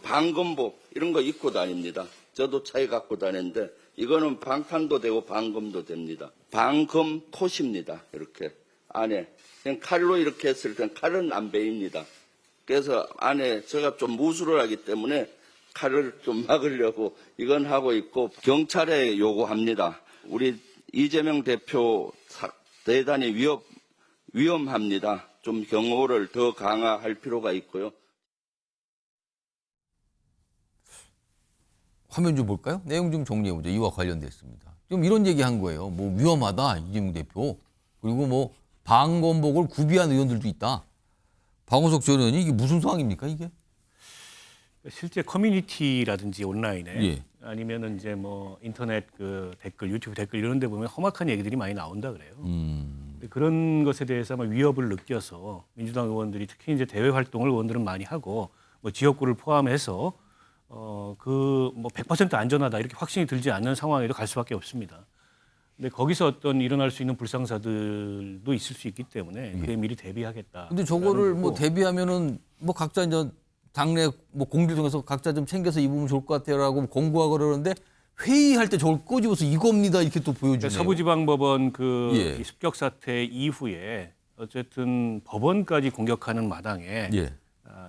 방검복 이런 거 입고 다닙니다. 저도 차에 갖고 다니는데 이거는 방탄도 되고 방검도 됩니다. 방검 톳입니다. 이렇게 안에 그냥 칼로 이렇게 했을 땐 칼은 안 베입니다. 그래서 안에 제가 좀 무술을 하기 때문에 칼을 좀 막으려고 이건 하고 있고 경찰에 요구합니다. 우리 이재명 대표 대단히 위험합니다. 좀 경호를 더 강화할 필요가 있고요. 화면 좀 볼까요? 내용 좀 정리해보죠. 이와 관련됐습니다. 좀 이런 얘기한 거예요. 뭐 위험하다 이재명 대표. 그리고 뭐 방검복을 구비한 의원들도 있다. 박원석 전 의원이 이게 무슨 상황입니까 이게? 실제 커뮤니티라든지 온라인에 예. 아니면은 이제 뭐 인터넷 그 댓글, 유튜브 댓글 이런 데 보면 험악한 얘기들이 많이 나온다 그래요. 그런 것에 대해서 아마 위협을 느껴서 민주당 의원들이 특히 이제 대외 활동을 의원들은 많이 하고 뭐 지역구를 포함해서 그 뭐 100% 안전하다 이렇게 확신이 들지 않는 상황에도 갈 수밖에 없습니다. 근데 거기서 어떤 일어날 수 있는 불상사들도 있을 수 있기 때문에 그에 미리 대비하겠다. 근데 저거를 뭐 대비하면은 뭐 각자 이제 당내 뭐 공비를 통해서 각자 좀 챙겨서 입으면 좋을 것 같아요라고 공고하고 그러는데 회의할 때 저걸 꼬집어서 이겁니다 이렇게 또 보여주네요. 그러니까 서부지방법원 그 예. 이 습격 사태 이후에 어쨌든 법원까지 공격하는 마당에 예.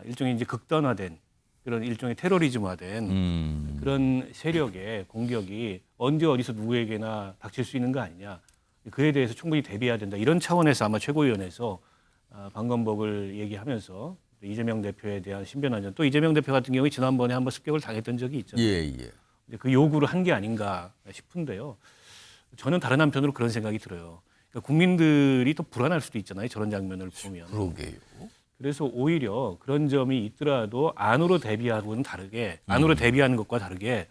일종의 이제 극단화된 그런 일종의 테러리즘화된 그런 세력의 공격이 언제 어디서 누구에게나 닥칠 수 있는 거 아니냐. 그에 대해서 충분히 대비해야 된다. 이런 차원에서 아마 최고위원회에서 방검복을 얘기하면서 이재명 대표에 대한 신변안전 또 이재명 대표 같은 경우에 지난번에 한번 습격을 당했던 적이 있잖아요. 예. 그 요구를 한 게 아닌가 싶은데요. 저는 다른 한편으로 그런 생각이 들어요. 그러니까 국민들이 또 불안할 수도 있잖아요. 저런 장면을 보면. 그러게요. 그래서 오히려 그런 점이 있더라도 안으로 대비하고는 다르게 안으로 대비하는 것과 다르게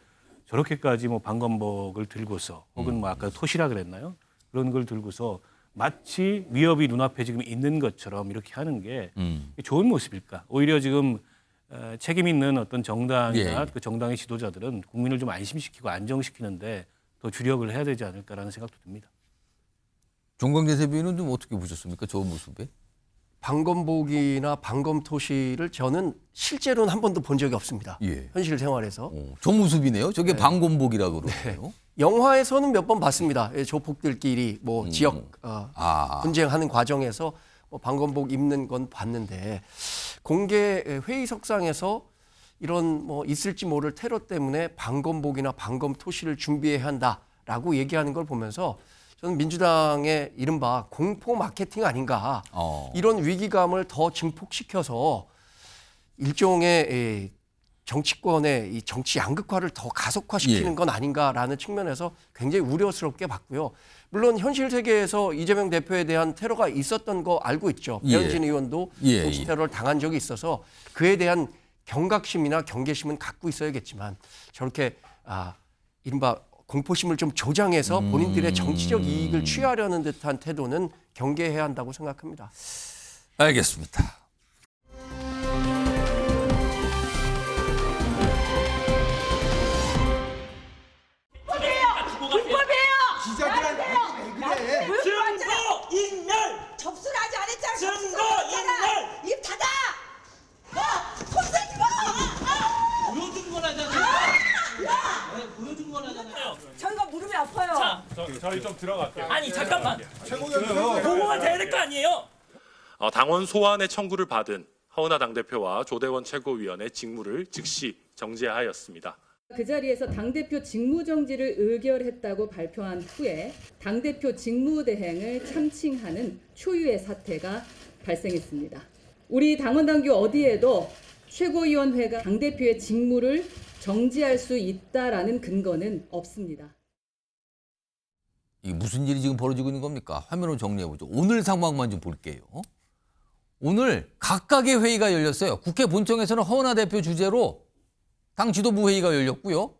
저렇게까지 뭐 방검복을 들고서 혹은 뭐 아까 토시라 그랬나요? 그런 걸 들고서 마치 위협이 눈앞에 지금 있는 것처럼 이렇게 하는 게 좋은 모습일까? 오히려 지금 책임 있는 어떤 정당이나 예. 그 정당의 지도자들은 국민을 좀 안심시키고 안정시키는데 더 주력을 해야 되지 않을까라는 생각도 듭니다. 정광재 대변인은 좀 어떻게 보셨습니까? 저 모습에? 방검복이나 방검토시를 저는 실제로는 한 번도 본 적이 없습니다. 예. 현실 생활에서. 저 모습이네요. 저게 방검복이라고 그러네요. 영화에서는 몇 번 봤습니다. 조폭들끼리 뭐 지역 분쟁하는 과정에서 뭐 방검복 입는 건 봤는데 공개 회의석상에서 이런 뭐 있을지 모를 테러 때문에 방검복이나 방검토시를 준비해야 한다라고 얘기하는 걸 보면서 저는 민주당의 이른바 공포 마케팅 아닌가 이런 위기감을 더 증폭시켜서 일종의 정치권의 이 정치 양극화를 더 가속화시키는 건 아닌가라는 측면에서 굉장히 우려스럽게 봤고요. 물론 현실 세계에서 이재명 대표에 대한 테러가 있었던 거 알고 있죠. 배현진 의원도 정치 테러를 당한 적이 있어서 그에 대한 경각심이나 경계심은 갖고 있어야겠지만 저렇게 이른바 공포심을 좀 조장해서 본인들의 정치적 이익을 취하려는 듯한 태도는 경계해야 한다고 생각합니다. 알겠습니다. 증거 인멸 접수를 아직 안 했잖아. 증거 인멸 입 닫아. 손 대지 마. 보여준 거라잖아요. 보여준 거라잖아요. 저희가 무릎이 아파요. 자, 저희 좀 들어갈게요. 아니 잠깐만. 최고위원 보고가 돼야 될 거 아니에요? 당원 소환의 청구를 받은 하은하 당대표와 조대원 최고위원의 직무를 즉시 정지하였습니다. 그 자리에서 당대표 직무정지를 의결했다고 발표한 후에 당대표 직무대행을 참칭하는 초유의 사태가 발생했습니다. 우리 당원당규 어디에도 최고위원회가 당대표의 직무를 정지할 수 있다라는 근거는 없습니다. 이게 무슨 일이 지금 벌어지고 있는 겁니까? 화면으로 정리해보죠. 오늘 상황만 좀 볼게요. 오늘 각각의 회의가 열렸어요. 국회 본청에서는 허은하 대표 주재로 당 지도부 회의가 열렸고요.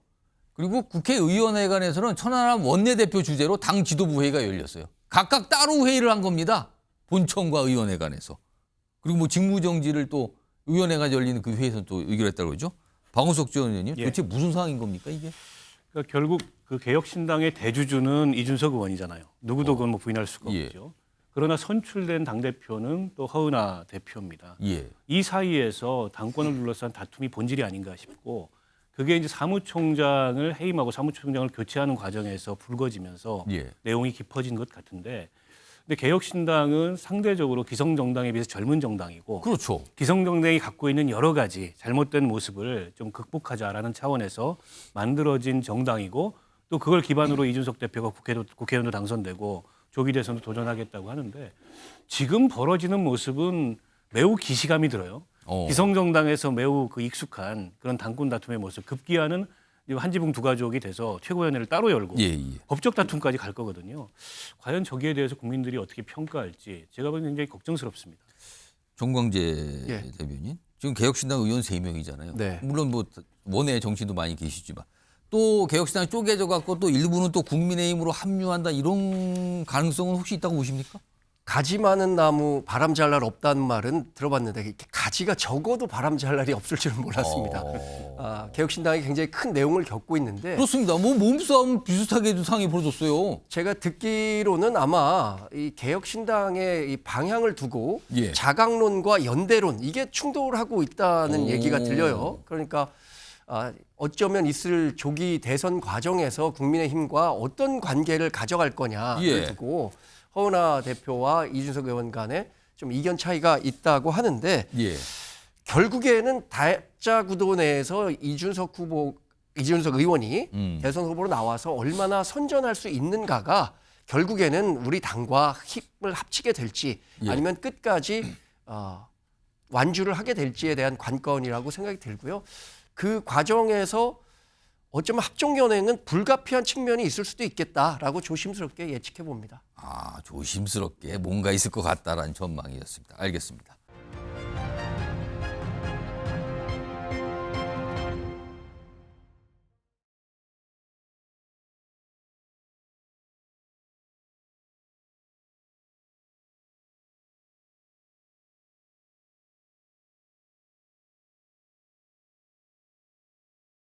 그리고 국회의원회관에서는 천하람 원내대표 주재로 당 지도부 회의가 열렸어요. 각각 따로 회의를 한 겁니다. 본청과 의원회관에서. 그리고 뭐 직무정지를 또 의원회관 열리는 그 회의에서 또 의결했다고 그러죠. 박원석 전 의원님, 도대체 무슨 상황인 겁니까 이게? 그러니까 결국 그 개혁신당의 대주주는 이준석 의원이잖아요. 누구도 그건 뭐 부인할 수가 없죠. 그러나 선출된 당대표는 또 허은하 대표입니다. 이 사이에서 당권을 둘러싼 다툼이 본질이 아닌가 싶고 그게 이제 사무총장을 해임하고 사무총장을 교체하는 과정에서 불거지면서 내용이 깊어진 것 같은데 근데 개혁신당은 상대적으로 기성정당에 비해서 젊은 정당이고 그렇죠. 기성정당이 갖고 있는 여러 가지 잘못된 모습을 좀 극복하자라는 차원에서 만들어진 정당이고 또 그걸 기반으로 이준석 대표가 국회의원도 당선되고 조기 대선도 도전하겠다고 하는데 지금 벌어지는 모습은 매우 기시감이 들어요. 기성정당에서 매우 그 익숙한 그런 당권 다툼의 모습 급기야는 한지붕 두 가족이 돼서 최고위원회를 따로 열고 법적 다툼까지 갈 거거든요. 과연 저기에 대해서 국민들이 어떻게 평가할지 제가 보기엔 굉장히 걱정스럽습니다. 정광재 대변인, 지금 개혁신당 의원 3명이잖아요. 물론 뭐 원외 정치도 많이 계시지만 또 개혁신당이 쪼개져 갖고 또 일부는 또 국민의힘으로 합류한다 이런 가능성은 혹시 있다고 보십니까? 가지 많은 나무 바람 잘 날 없다는 말은 들어봤는데 이렇게 가지가 적어도 바람 잘 날이 없을 줄은 몰랐습니다. 개혁신당이 굉장히 큰 내용을 겪고 있는데 그렇습니다. 뭐 몸싸움 비슷하게 상황이 벌어졌어요. 제가 듣기로는 아마 이 개혁신당의 이 방향을 두고 자강론과 연대론 이게 충돌하고 있다는 얘기가 들려요. 그러니까 어쩌면 있을 조기 대선 과정에서 국민의힘과 어떤 관계를 가져갈 거냐를 두고 허은하 대표와 이준석 의원 간에 좀 이견 차이가 있다고 하는데 결국에는 다자 구도 내에서 이준석 의원이 대선 후보로 나와서 얼마나 선전할 수 있는가가 결국에는 우리 당과 힘을 합치게 될지 아니면 끝까지 완주를 하게 될지에 대한 관건이라고 생각이 들고요. 그 과정에서 어쩌면 합종연행은 불가피한 측면이 있을 수도 있겠다라고 조심스럽게 예측해 봅니다. 조심스럽게 뭔가 있을 것 같다라는 전망이었습니다. 알겠습니다.